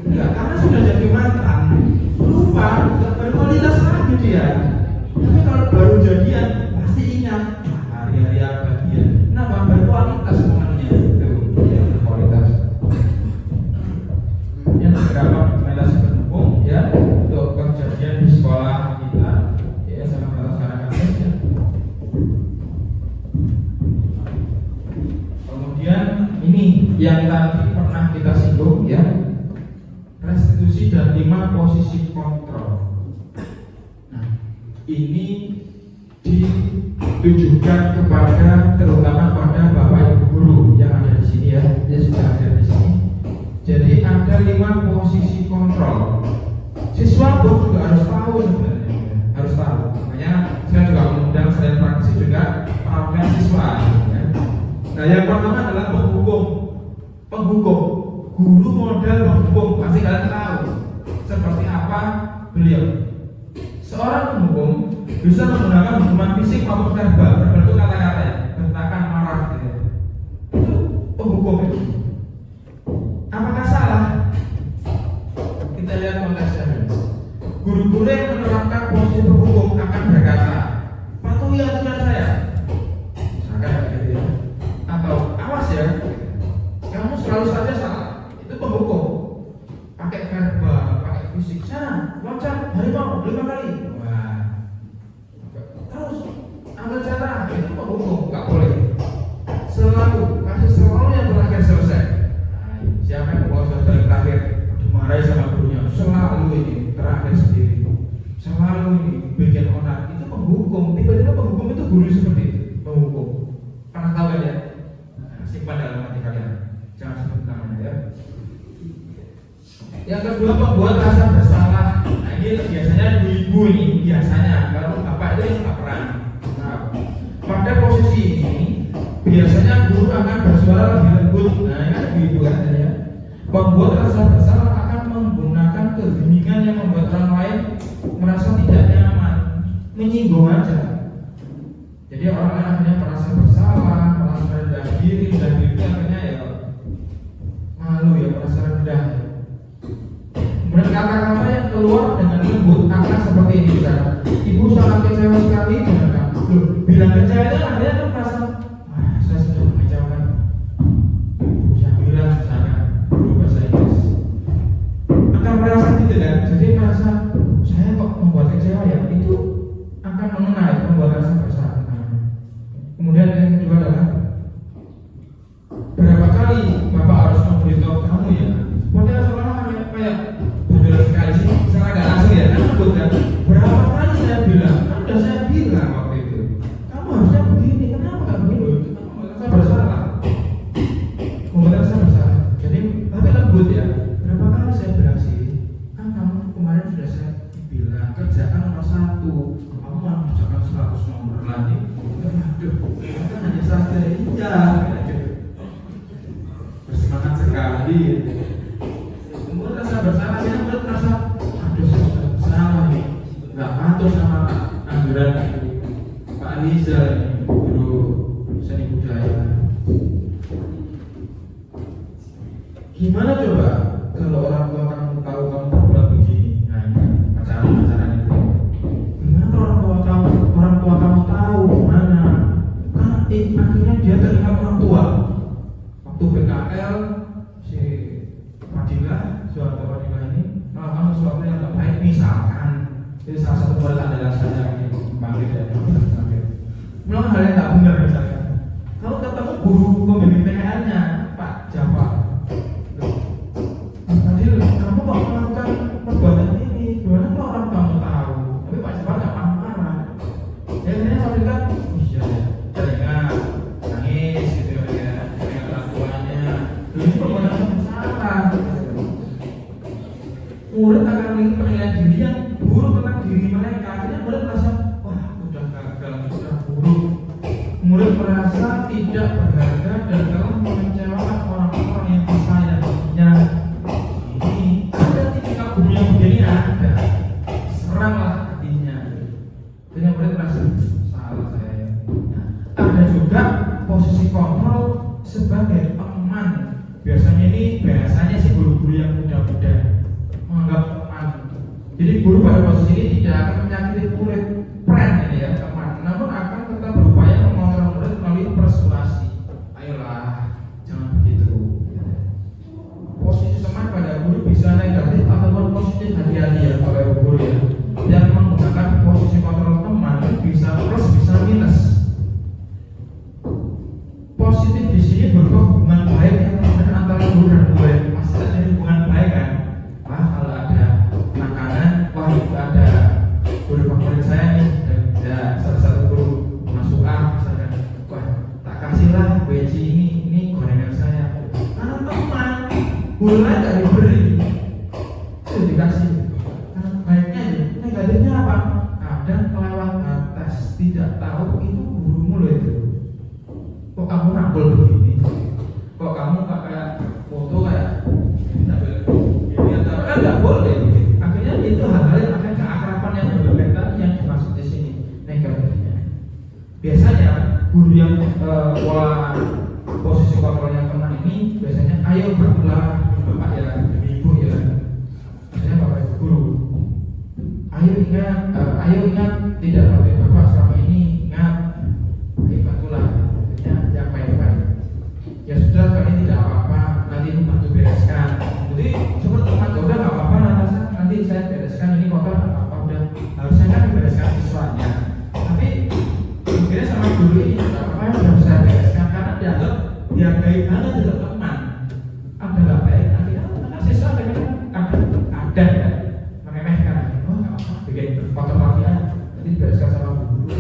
Enggak, karena sudah jadi mantan, lupa, nggak berkualitas lagi dia. Tapi kalau baru jadian pasti ingat hari-hari apa dia. Kenapa? Berkualitas momennya itu yang berkualitas. Yang beberapa dokumentasi pendukung ya untuk kejadian di sekolah kita. Ya, sama melaksanakan saja. Kemudian ini yang tadi pernah kita singgung ya, restitusi dan 5 posisi kontrol. Nah, ini ditujukan kepada terutama pada Bapak Ibu guru yang ada di sini ya, dia sudah ada di sini. Jadi ada 5 posisi kontrol. Siswa pun juga harus tahu sebenarnya, harus tahu. Makanya saya juga mengundang selain praktisi juga para siswa. Ya. Nah yang pertama adalah penghukum. Guru model penghukum, pasti kalian tahu seperti apa beliau. Seorang penghukum bisa menggunakan hukuman fisik maupun verbal berbentuk kata-kata ya, bentakan, marah gitu ya. Itu penghukum itu. Apakah salah? Kita lihat konteksnya. Guru-guru yang menerapkan posisi penghukum akan berkata, patuhi aturan saya. Misalkan gitu ya. Atau awas ya, kamu selalu saja salah. Itu penghukum. Pakai verbal, pakai fisik. Sana, loncat harimau 5 kali. Wah. Terus Yang kedua, membuat rasa bersalah. Nah, ini biasanya ibu ini biasanya kalau bapak itu yang nggak pernah. Nah, pada posisi ini biasanya guru akan bersuara lebih lembut. Nah, ini kan ibu katanya. Membuat rasa bersalah akan menggunakan keheningan yang membuat orang lain merasa tidak nyaman, menyinggung aja. Jadi orang lain akhirnya merasa bersalah, merasa rendah diri, dan itu akhirnya ya malu ya, merasa rendah. Kemudian kata-kata yang keluar dengan lembut akan seperti ini misalnya, ibu sangat kecewa sekali dengan kamu. Loh, bilang kecewa itu akhirnya kan merasa, wah saya sudah mengecewakan ibu saya bilang misalnya guru bahasa Inggris. Akan merasa gitu kan, jadi merasa saya kok membuat kecewa ya, itu akan mengenai membuat rasa bersalah. Kemudian yang kedua adalah berapa kali bapak harus memberitahu kamu ya, pokoknya seolah-olah kayak bener sekali sih, secara nggak langsung ya, kan kan berapa kali saya bilang, kan udah saya bilang waktu itu, kamu harusnya begini, kenapa nggak begini? Kamu merasa bersalah, merasa bersalah. Jadi tapi lembut ya, berapa kali saya bilang sih, kan kamu kemarin sudah saya bilang kerjakan nomor 1, kamu mau kerjakan 100 nomor lagi, aduh, kan hanya saja iya, bersemangat sekali. Kemudian rasa bersalah, saya merasa aduh saya sudah bersalah nih, nggak patuh sama anjuran Pak Rizal ini, guru seni budaya. Gimana coba kalau orang tua kamu tahu kamu berbuat begini? Nah, pacaran itu. Gimana kalau orang tua kamu tahu gimana? Kan akhirnya dia teringat orang tua. Waktu PKL si Fadilah, suatu Fadilah ini melakukan sesuatu yang tidak baik, misalkan jadi salah satu murid adalah saya panggil ya, melakukan hal yang tidak benar misalkan. Kalau ketemu guru pembimbing PKL-nya Pak Java, Fadil, kamu kok melakukan perbuatan ini? Gimana kalau orang kamu tahu? Tapi Pak Java nggak marah. Ya akhirnya Fadil kan, iya, teringat, nangis gitu ya, teringat lakuannya. Ini perbuatan yang salah. Murid akan memiliki penilaian diri yang buruk tentang diri mereka. Akhirnya murid merasa, wah udah gagal, sudah buruk. Murid merasa tidak berharga dan telah mengecewakan orang-orang yang disayanginya. Ini ada tipikal guru yang begini ada, seranglah hatinya. Akhirnya murid merasa salah saya. Nah, ada juga posisi kontrol sebagai teman. Biasanya sih guru-guru yang muda-muda menganggap teman. Jadi guru pada posisi ini tidak akan menyakiti murid, friend ini ya, teman. Namun akan tetap berupaya mengontrol murid melalui persuasi. Ayolah, jangan begitu. Posisi teman pada guru bisa negatif ataupun positif, hati-hati ya Bapak Ibu guru ya. Yang menggunakan posisi kontrol teman bisa plus bisa minus. Positif di sini berupa hubungan baik yang terjadi antara guru dan murid. Pasti ada hubungan baik kan? Wah kalau ada makanan, wah itu ada guru favorit saya nih, ada salah satu guru masuk A misalkan, wah tak kasihlah WC ini gorengan saya. Karena teman, guru lain tak diberi, itu dikasih. Karena baiknya ya, negatifnya apa? Kadang kelewat batas, tidak tahu itu gurumu loh itu. Kok kamu rangkul begini? Kok kamu pakai foto kayak ini atau kan nggak boleh? Akhirnya itu hal-hal yang akan keakraban yang berbeda yang dimaksud di sini negatifnya. Biasanya guru yang pola posisi kontrolnya teman ini biasanya ayo berulah bapak ya, ibu ya. Biasanya bapak ibu guru. Ayo ingat tidak seperti bapak selama ini, ingat. Bantulah yang baik-baik. Ya sudah, kali tidak apa-apa, nanti ibu bantu bereskan. Jadi seperti teman, udah nggak apa-apa, nanti saya bereskan, ini kotor nggak apa-apa, udah harusnya kan dibereskan siswanya. Tapi akhirnya sama guru ini nggak apa-apa, udah saya bereskan karena dianggap dihargai banget juga teman. Ada nggak baik, akhirnya karena siswa akhirnya ada ya meremehkan. Oh nggak apa-apa, bikin kotor lagi aja, nanti dibereskan sama guru.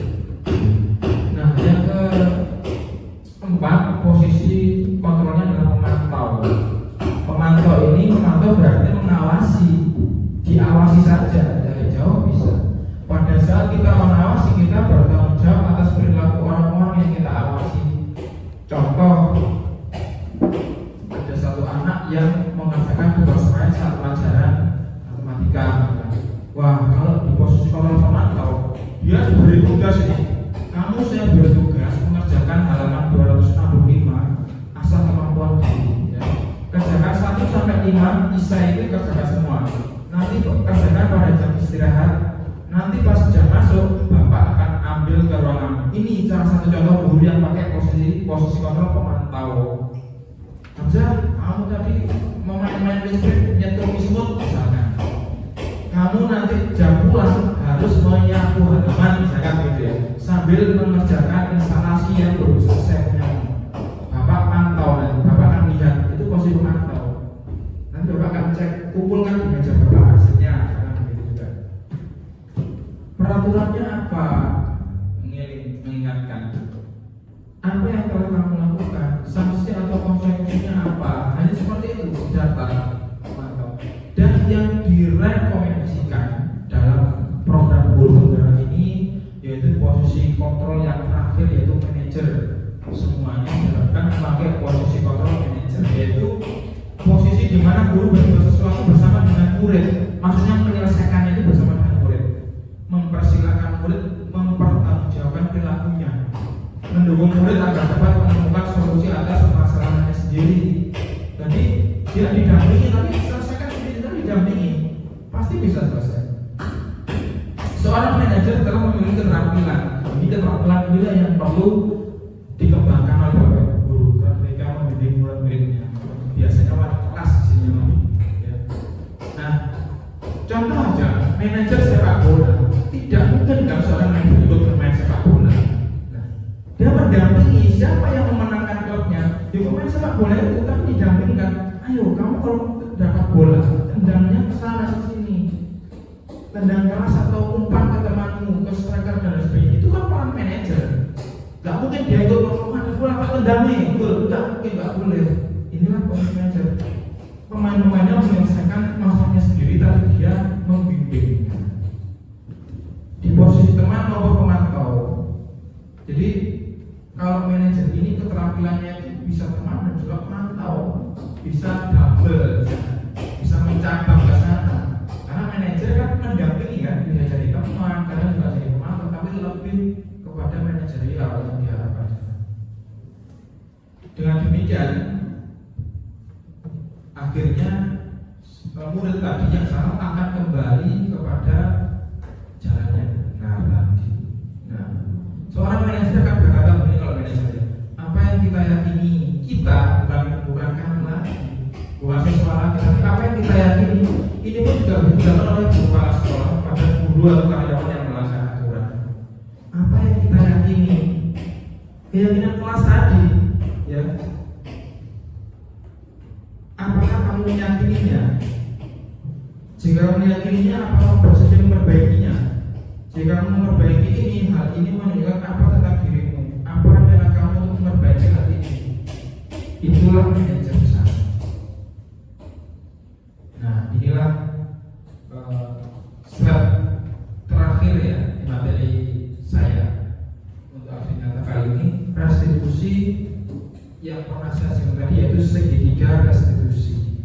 Nah yang keempat, posisi kontrolnya adalah pemantau. Pemantau berarti mengawasi diawasi saja dari jauh bisa. Pada saat kita mengawasi, kita bertanggung jawab atas perilaku orang-orang yang kita awasi. Contoh, ada satu anak yang mengerjakan tugas lain saat pelajaran matematika. Wah, kalau di posisi sekolah pemantau, dia diberi tugas ini. Kamu saya bertugas mengerjakan halaman 265 asal kemampuan diri. Ya. Kerjakan 1 sampai 5, ISA itu kerjakan semua. Nanti kerjakan pada jam istirahat. Nanti pas jam masuk, Bapak akan ambil ke ruangan. Ini salah satu contoh guru yang pakai posisi kontrol pemantau. Kerja, kamu tadi memain-main listrik, nyetruk semut misalkan. Kamu nanti jam pulang harus menyapu halaman misalkan gitu ya, sambil mengerjakan instalasi yang belum selesai punya. Bapak pantau, nanti Bapak akan lihat itu posisi pemantau. Nanti Bapak akan cek, kumpulkan di meja Bapak hasilnya. Peraturannya apa? Mengingatkan apa yang telah kamu lakukan, sanksi atau konsekuensinya apa. Hanya seperti itu data mantap. Dan yang direkomendasikan dalam program guru penggerak ini yaitu posisi kontrol yang terakhir, yaitu manajer. Semuanya diharapkan memakai posisi kontrol manajer, yaitu posisi di mana guru berbuat sesuatu bersama dengan murid. Maksudnya menyelesaikannya itu bersama dengan murid, mempersilahkan murid mempertanggungjawabkan perilakunya, mendukung murid agar dapat menemukan solusi atas permasalahannya sendiri. Jadi dia didampingi, tapi selesaikan sendiri, tapi didampingi pasti bisa selesai. Seorang manajer telah memiliki keterampilan. Ini keterampilan inilah yang perlu dikembangkan oleh bapak guru ketika membimbing murid-muridnya. Biasanya wali kelas isinya. Ya. Nah, contoh aja, manajer sepak bola. Tidak mungkin kalau seorang manajer ikut bermain sepak bola. Nah, dia mendampingi siapa yang memenangkan klubnya. Di pemain sepak bola itu tapi didampingkan. Ayo, kamu kalau dapat bola, tendangnya ke sana ke sini. Tendang keras atau umpan ke temanmu, ke striker dan sebagainya. Itu kan peran manajer. Gak mungkin dia ikut performa bola tak tendangi, gak mungkin, gak boleh. Inilah peran manajer. Pemain-pemainnya menyelesaikan masalahnya sendiri, tapi dia membimbingnya. Di posisi teman maupun pemantau. Jadi kalau manajer ini keterampilannya itu bisa teman dan juga pemantau, bisa double, bisa mencabang ke sana. Karena manajer kan mendampingi kan, bisa jadi teman, kadang juga jadi pemantau, tapi lebih kepada manajerial yang diharapkan. Dengan demikian, akhirnya murid tadi yang salah akan kembali kepada jalannya. Nah, seorang manajer akan berkata begini kalau manajer, apa yang kita yakini, kita bukan kamu lagi, bukan siswa lagi, tapi apa yang kita yakini, ini pun juga dilakukan oleh kepala sekolah pada guru atau karyawan yang melanggar aturan. Apa yang kita yakini, keyakinan kelas tadi, ya. Apakah kamu meyakininya? Jika kamu meyakininya, apakah bersedia memperbaikinya? Jika kamu memperbaiki ini, hal ini menunjukkan apa tentang dirimu, apa rencana kamu untuk memperbaiki hal ini. Itulah manajer besar. Nah, inilah slide terakhir ya di materi saya untuk aksi nyata kali ini. Restitusi yang pernah saya singgung tadi yaitu segitiga restitusi.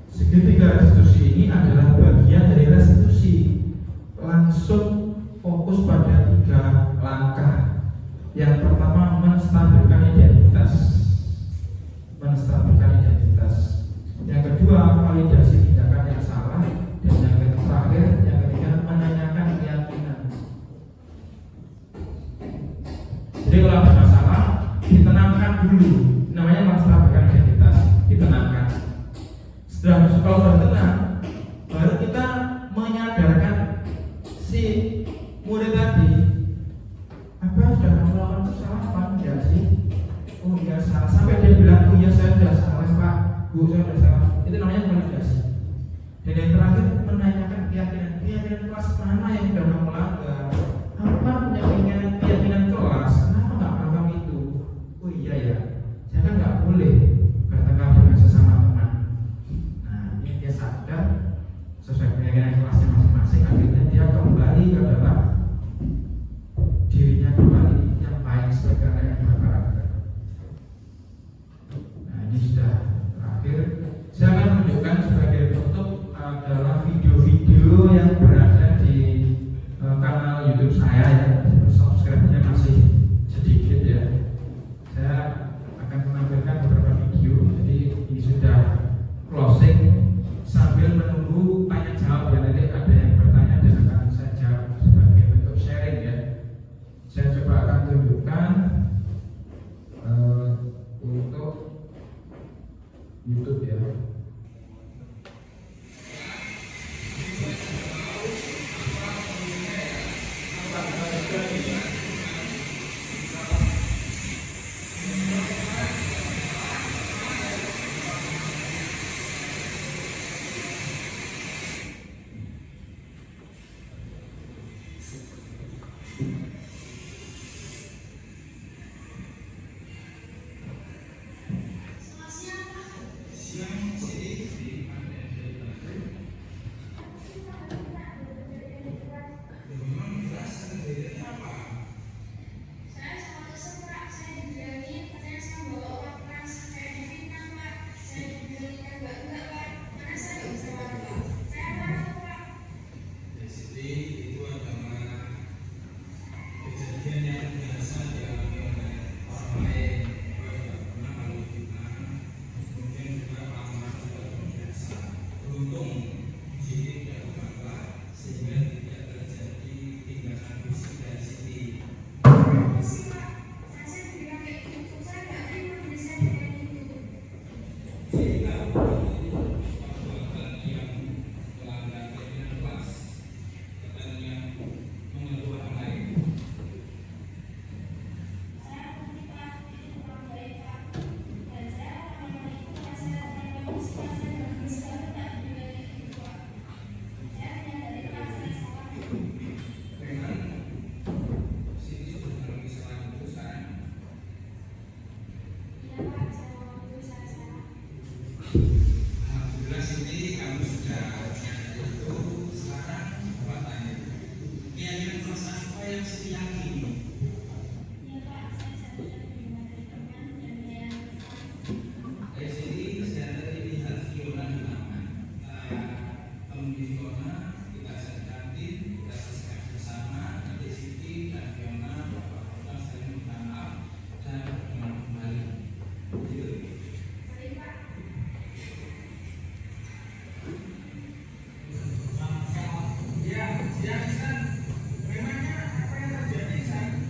Segitiga restitusi ini adalah bagian dari restitusi. Langsung fokus pada 3 langkah. Yang pertama, menstabilkan identitas. Yang kedua, validasi tindakan yang salah. Dan yang terakhir, yang ketiga, menanyakan keyakinan. Jadi kalau ada masalah, ditenangkan dulu. Namanya menstabilkan identitas, ditenangkan. Kalau sudah tenang, baru kita menyadarkan si murid tadi, apa yang sudah kamu lakukan itu salah apa enggak sih? Oh iya salah, sampai dia bilang oh iya saya sudah salah Pak, Bu saya sudah salah. Itu namanya validasi. Dan yang terakhir menanyakan keyakinan kelas mana yang sudah kamu langgar. Apa punya keyakinan kelas? Kenapa nggak melakukan itu? Oh iya ya, saya kan nggak boleh bertengkar dengan sesama teman. Nah ini dia sadar YouTube ya. Ya, memangnya apa yang terjadi saat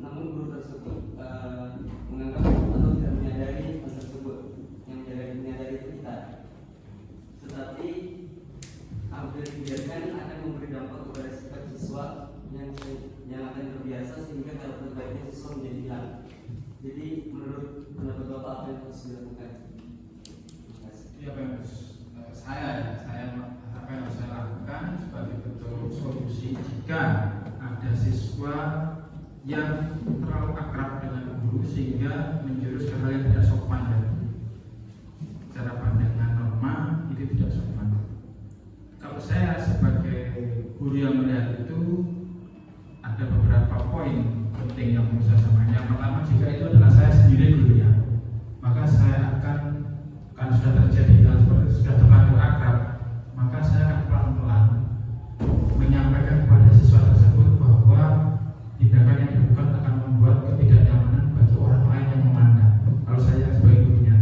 namun guru tersebut menganggap atau tidak menyadari hal tersebut. Yang menyadari itu kita. Tetapi apabila dibiarkan akan memberi dampak kepada sikap siswa yang akan terbiasa sehingga karakter baiknya siswa menjadi hilang. Jadi menurut pendapat Bapak apa yang harus dilakukan? Terima kasih. Ya, apa yang harus saya lakukan sebagai bentuk solusi jika ada siswa yang terlalu akrab dengan guru sehingga menjurus ke hal yang tidak sopan ya. Cara pandangan norma itu tidak sopan. Kalau saya sebagai guru yang melihat itu ada beberapa poin penting yang perlu saya sampaikan. Yang pertama, jika itu adalah saya sendiri gurunya, maka saya akan sudah terjadi hal seperti itu, sudah terlanjur akrab, maka saya akan pelan-pelan menyampaikan kepada siswa tersebut bahwa tindakan yang dilakukan akan membuat ketidaknyamanan bagi orang lain yang memandang. Kalau saya sebagai gurunya,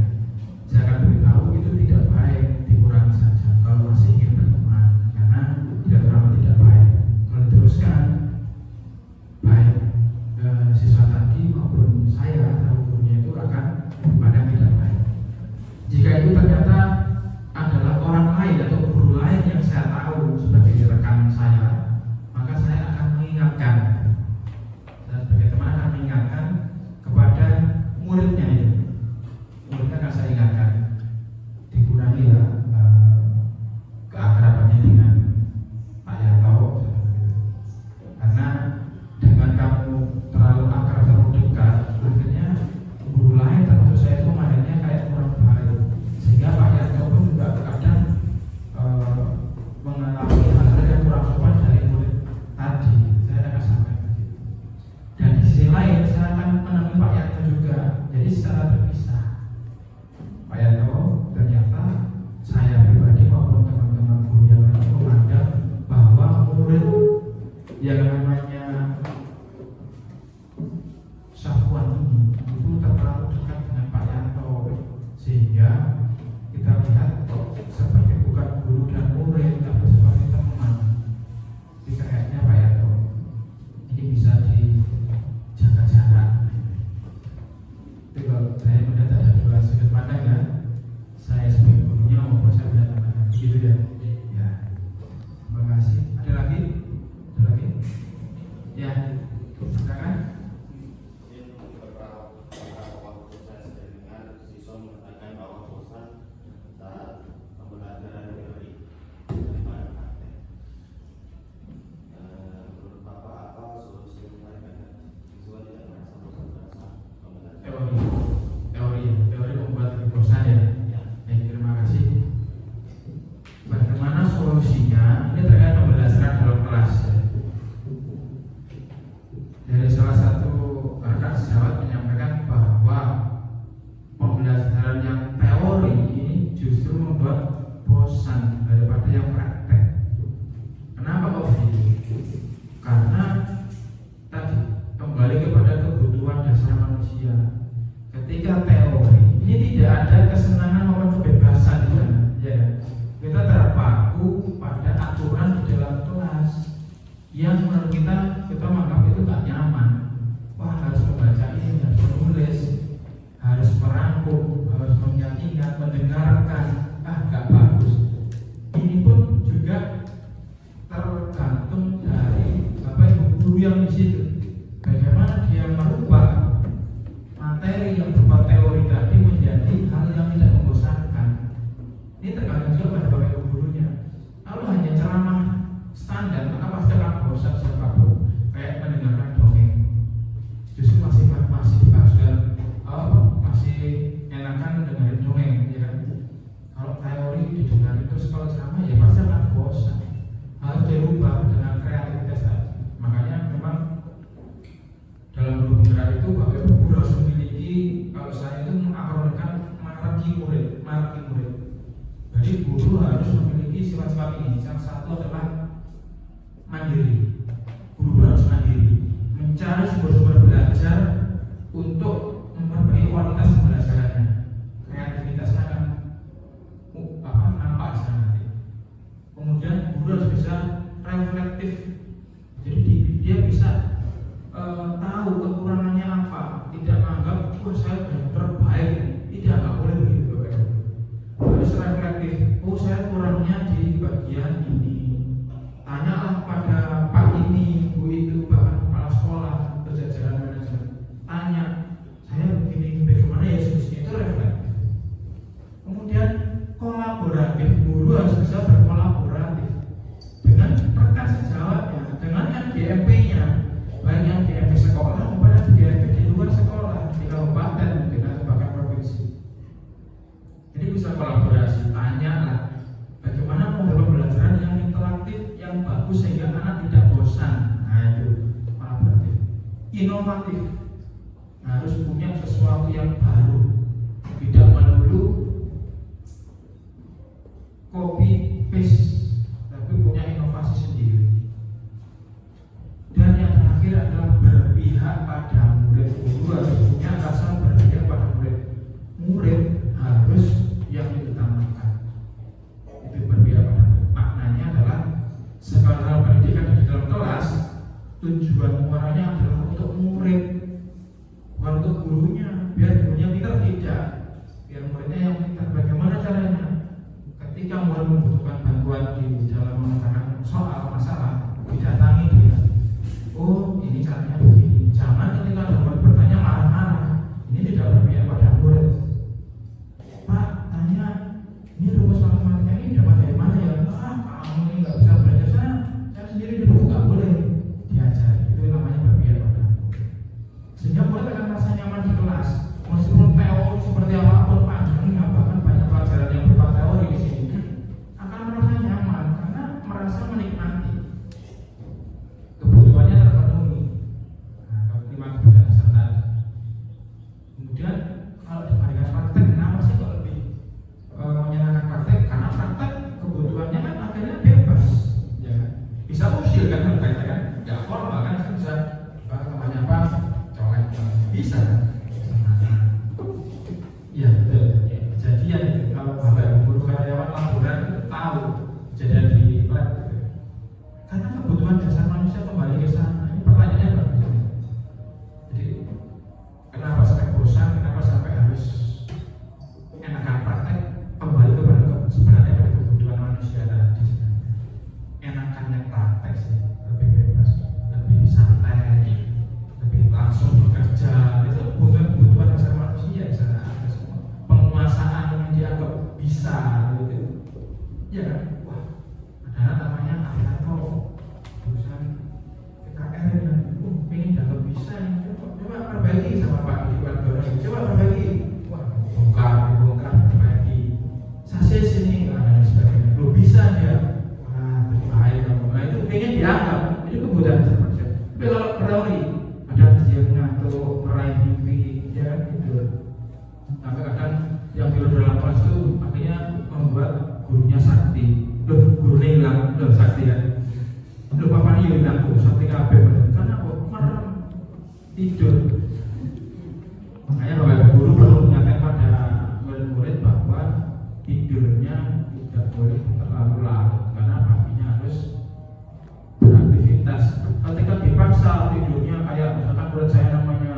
saya akan beritahu itu tidak baik, dikurangi saja kalau masih ingin berteman, karena tidak terlalu tidak baik. Kalau diteruskan, baik siswa tadi maupun saya atau gurunya itu akan memandang tidak baik. Jika itu ternyata adalah orang lain atau guru lain yang saya tahu sebagai rekan saya, maka saya akan mengingatkan. Saya sebagai teman akan mengingatkan kepada muridnya itu. Muridnya akan saya ingatkan, dikurangi ya keakrabannya dengan Pak Yanto, karena dengan kamu terlalu akrab, terlalu dekat, akhirnya guru lain termasuk saya itu memandangnya kayak kurang baik, sehingga Pak Yanto pun juga kadang mengalami hal-hal yang kurang sopan dari murid tadi. Saya akan sampaikan gitu. Dan di sisi lain saya akan menemui Pak Yanto juga, jadi secara terpisah. Pak Yanto, ternyata saya pribadi maupun teman-teman guru yang lain memandang bahwa murid yang namanya Safwan ini itu terlalu dekat dengan Pak Yanto, sehingga kita lihat kok seperti bukan guru dan murid tapi seperti teman. Jadi kayaknya Pak Yanto ini bisa dijaga jarak. Itu kalau saya melihat ada dua sudut pandang ya, saya sebagai gurunya maupun saya punya teman, gitu ya. Ya, terima kasih. Ada lagi? Ada lagi? Ya, silakan. Beberapa waktu saya sudah dengar siswa mengatakan bahwa bosan saat pembelajaran teori daripada praktek. Menurut Bapak apa solusi mereka agar siswa tidak merasa bosan saat pembelajaran? Teori membuat bosan ya. Terima kasih. Bagaimana solusinya? Ini terkait pembelajaran dalam kelas ya. Dari salah satu rekan sejawat menyampaikan bahwa pembelajaran yang teori ini justru membuat bosan daripada yang praktek. Kenapa kok begitu? Karena tadi kembali kepada kebutuhan dasar manusia. Ketika teori ini tidak ada kesenangan maupun kebebasan di sana, ya. Kita terpaku pada aturan di dalam kelas yang menurut kita menganggap itu gak nyaman. Wah, harus membaca ini, harus menulis, harus merangkum, harus mengingat, mendengarkan. Gak bagus. Ini pun juga tergantung dari guru yang di situ. Bagaimana dia merubah materi yang berupa teori tadi menjadi hal yang tidak membosankan. Ini tergantung juga pada bapak ibu gurunya. Kalau hanya ceramah standar, maka pasti akan bosan siapapun. Kayak mendengarkan dongeng, justru masih enakan dengerin dongeng, ya kan? Kalau teori didengarin terus, kalau ceramah ya pasti akan bosan. Harus dirubah dengan kreativitas tadi. Makanya memang dalam guru penggerak itu bapak ibu guru harus memiliki, kalau saya itu mengakronkan marki murid. Jadi guru harus memiliki sifat-sifat ini. Yang satu adalah mandiri. Guru harus mandiri, mencari sumber-sumber belajar untuk memperbaiki kualitas pembelajarannya. Kreativitasnya akan nampak nanti. Kemudian guru harus bisa reflektif. Jadi dia bisa tahu tidak menganggap oh saya sudah terbaik, tidak boleh begitu. Harus reflektif. Oh saya kurangnya di bagian ini. Tanyalah pada Pak ini, Bu itu, bahkan kepala sekolah, jajaran manajemen. Tanya, saya begini, bagaimana ya solusinya, itu reflektif. Kemudian kolaboratif, guru harus bisa berkolaboratif dengan rekan sejawatnya, dengan MGMP-nya, baik yang GMP sekolah maupun GMP di luar sekolah, di kabupaten mungkin atau bahkan provinsi. Jadi bisa kolaborasi, tanyalah bagaimana model pembelajaran yang interaktif, yang bagus sehingga anak tidak bosan. Nah itu kolaboratif. Inovatif, harus punya sesuatu yang baru, tidak melulu copy paste, tapi punya inovasi sendiri. Dan yang terakhir adalah berpihak pada murid. Guru harus punya rasa berpihak pada murid. Murid harus yang diutamakan. Itu berpihak pada murid. Maknanya adalah segala pendidikan di dalam kelas, tujuan muaranya adalah untuk murid, bukan untuk gurunya. Biar gurunya pintar tidak, biar muridnya yang pintar. Bagaimana caranya? Ketika murid membutuhkan bantuan di dalam mengerjakan soal masalah, didatangi dia. Oh, ini caranya begini. Jangan ketika ada murid bertanya marah-marah. Ini tidak berpihak pada murid. Pak, tanya, ini rumus matematika ini dapat dari mana ya? Kamu ini nggak bisa belajar saya sendiri di buku nggak boleh diajari. Itu namanya berpihak pada murid. Sehingga murid akan merasa nyaman di kelas, meskipun teori seperti apapun panjangnya, bahkan banyak pelajaran yang berupa teori di sini, akan merasa nyaman karena merasa menikmati. Kebutuhannya terpenuhi. Nah, kalau 5 kebutuhan dasar tadi. Kemudian kalau dibandingkan praktek, kenapa sih kok lebih menyenangkan praktek? Karena praktek kebutuhannya kan akhirnya bebas, ya kan? Bisa usil kan kalau kata kan, nggak formal kan bisa. Temannya apa? Colek, bisa. Ya betul. Kejadian itu kalau bapak guru karyawan laporan itu tahu kejadian di lab. Karena kebutuhan dasar manusia kembali ke sana. Ini pertanyaannya bagus. Jadi kenapa sampai bosan? Kenapa sampai harus enakan praktek? Kembali kepada sebenarnya pada kebutuhan manusia tadi. Enakannya praktek sih, lebih bebas, lebih santai, lebih langsung bekerja. Itu kebutuhan dasar manusia di sana ada semua. Penguasaan yang dianggap bisa, gitu. Ya kan? Wah, ada namanya Arianto, jurusan PKR yang pengen dianggap bisa. Coba perbaiki sama Pak Iwan Dorong. Coba perbaiki. Wah, bongkar, perbaiki. Saya sini dan sebagainya. Belum bisa dia. Wah, berbahaya kamu. Nah itu pengen dianggap. Itu kebutuhan dasar manusia. Tapi kalau teori ada yang ngantuk, meraih mimpi, ya gitu. Sampai kadang yang di dalam kelas itu akhirnya membuat gurunya sakti. Loh, gurunya hilang, loh sakti kan. Loh, papanya hilang, loh sakti kabeh. Karena apa? Merem, tidur. Makanya Bapak Guru perlu mengingatkan pada murid-murid bahwa tidurnya tidak boleh terlalu larut karena paginya harus beraktivitas. Ketika dipaksa tidurnya kayak misalkan murid saya namanya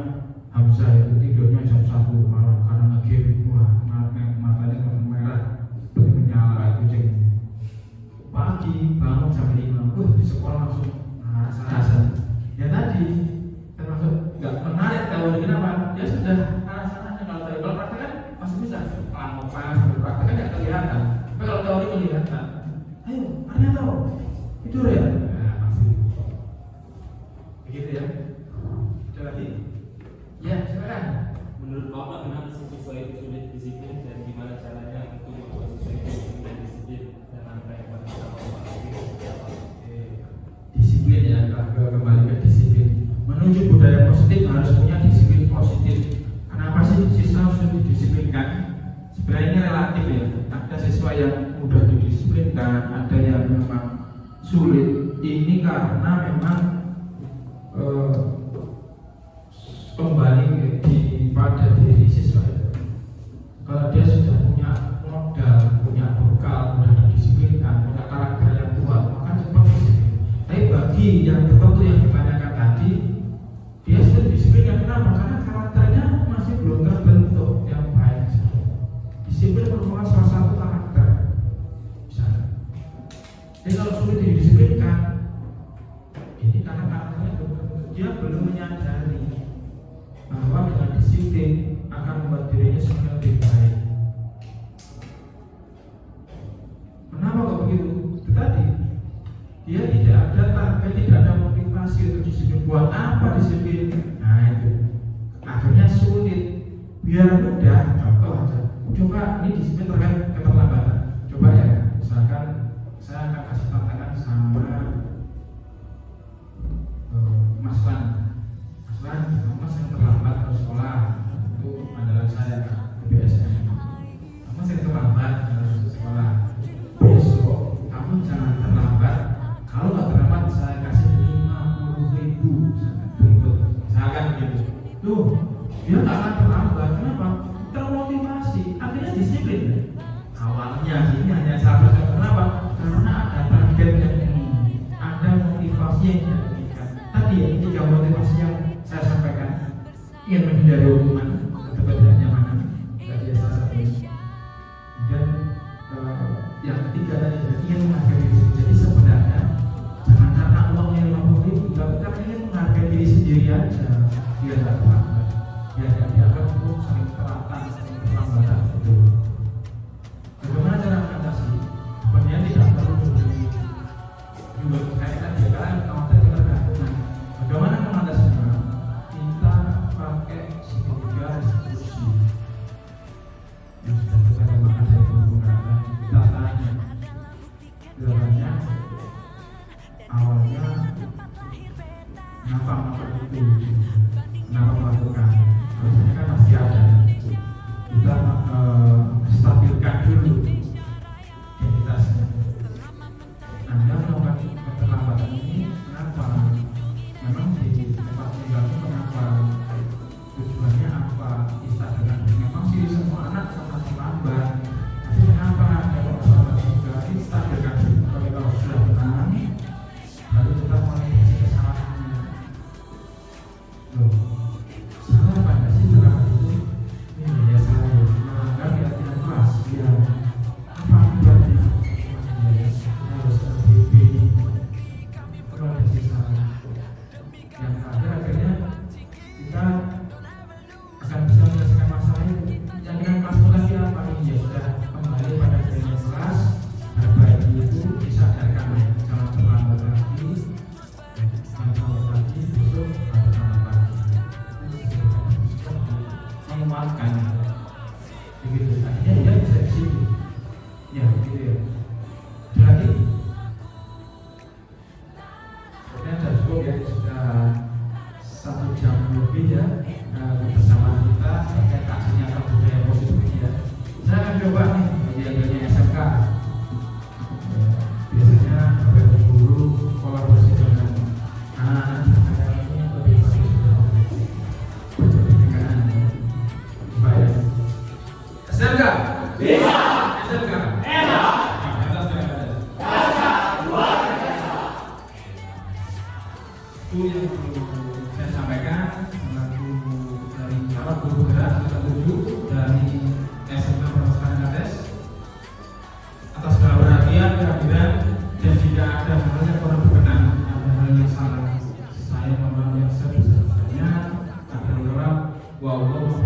Hamzah itu tidurnya jam 1 malam karena nge-game, wah matanya merah seperti menyala kayak kucing. Pagi bangun jam 5, di sekolah langsung rasa-rasa. Ya tadi termasuk nggak menarik teori kenapa? Ya sudah rasa-rasanya kalau teori, kalau praktek kan masih bisa lama sambil praktek kan nggak kelihatan. Tapi kalau teori kelihatan, ayo Arianto tidur ya, nah, pasti begitu ya. Ada lagi? Ya silakan. Menurut Bapak, kenapa siswa itu sulit disiplin dan gimana caranya untuk membuat siswa itu disiplin dan apa yang bisa Bapak lakukan? Disiplin ya, kalau kembali ke disiplin. Menuju budaya positif harus punya disiplin positif. Kenapa sih siswa harus didisiplinkan? Sebenarnya ini relatif ya. Ada siswa yang mudah didisiplinkan, ada yang memang sulit. Ini karena memang kembali pada diri siswa itu. Kalau dia sudah punya modal, punya bekal, sudah didisiplinkan, punya karakter yang kuat, maka cepat disiplin. Tapi bagi yang tertentu yang ditanyakan tadi, dia sudah didisiplinkan. Kenapa? Karena disiplin merupakan salah satu karakter. Misalnya, jadi kalau sulit didisiplinkan, ini karena karakternya dia belum menyadari bahwa dengan disiplin akan membuat dirinya semakin lebih baik. Kenapa kok begitu? Itu tadi, dia tidak ada target, tidak ada motivasi untuk disiplin. Buat apa disiplin? Nah itu, akhirnya sulit. Biar mudah, contoh aja. Coba ini disiplin terkait keterlambatan. Coba ya, misalkan saya akan kasih tantangan sama Mas Lan. Mas Lan, Mas yang terlambat ke sekolah, itu andalan saya ke BSN. Mas yang terlambat harus ke sekolah. Besok kamu jangan terlambat. Kalau nggak terlambat saya kasih 50.000 berikut. Misalkan gitu. Tuh, dia nggak akan terlambat. Kenapa? Termotivasi. Akhirnya disiplin. Awalnya ini hanya salah satu. Kenapa? Karena ada target yang ini, ada motivasi yang diberikan. Tadi ya, ini tiga motivasi yang saya sampaikan. Ingin menghindari hukuman atau ketidaknyamanan. Tadi ya salah satu. Dan yang ketiga tadi ingin menghargai diri sendiri. Jadi sebenarnya jangan karena uangnya 50.000, tapi kita ingin menghargai diri sendiri aja. Biar nggak terlambat, biar nggak dianggap saling terlambat, terlambatan itu. Bagaimana cara mengatasi? Sebenarnya tidak perlu juga kayak tadi kan kalau tadi tergantung. Bagaimana mengatasinya? Kita pakai segitiga restitusi yang sudah kita kembangkan dari penggunaan. Kita tanya jawabannya awalnya kenapa itu, kenapa melakukan? Biasanya kan pasti ada. Kita stabilkan dulu identitasnya. Anda melakukan keterlambatan ini kenapa? Memang di tempat tinggalnya kenapa? Tujuannya apa? Istilah memang sih semua anak sama terlambat. Tapi kenapa? Kalau masalah juga stabilkan dulu. Kalau sudah tenang, lalu kita mengatasi kesalahannya. Loh, salah apa enggak sih terlambat itu? Ini ya salah. Melanggar keyakinan kelas. Ya, apa akibatnya? Harus LBB ini. Perlu ada sisa. Yang ada akhirnya kita akan bisa menyelesaikan masalah itu. Keyakinan kelas itu lagi apa? Ini ya sudah kembali pada keyakinan kelas. Perbaiki itu disadarkan, jangan terlambat lagi. Jangan terlambat lagi, besok ada terlambat lagi. Menguatkan. Begitu. Akhirnya dia bisa di sini. Ya, gitu ya. Jadi, sebenarnya sudah cukup ya, sudah 1 jam lebih ya bersama kita terkait aksinya budaya positif ini ya. Saya akan coba nih bagi SMK. Biasanya beberapa guru kolaborasi dengan anak-anak ini lebih bagus pendidikan supaya SMK bisa SMK enak itu yang perlu saya sampaikan. Selaku dari calon guru gerak kita tuju dari SMK Pramuka Kates atas segala perhatian kehadiran, dan jika ada hal yang kurang berkenan, ada hal yang salah, saya mohon yang sebesar-besarnya. Ada orang, wa Allah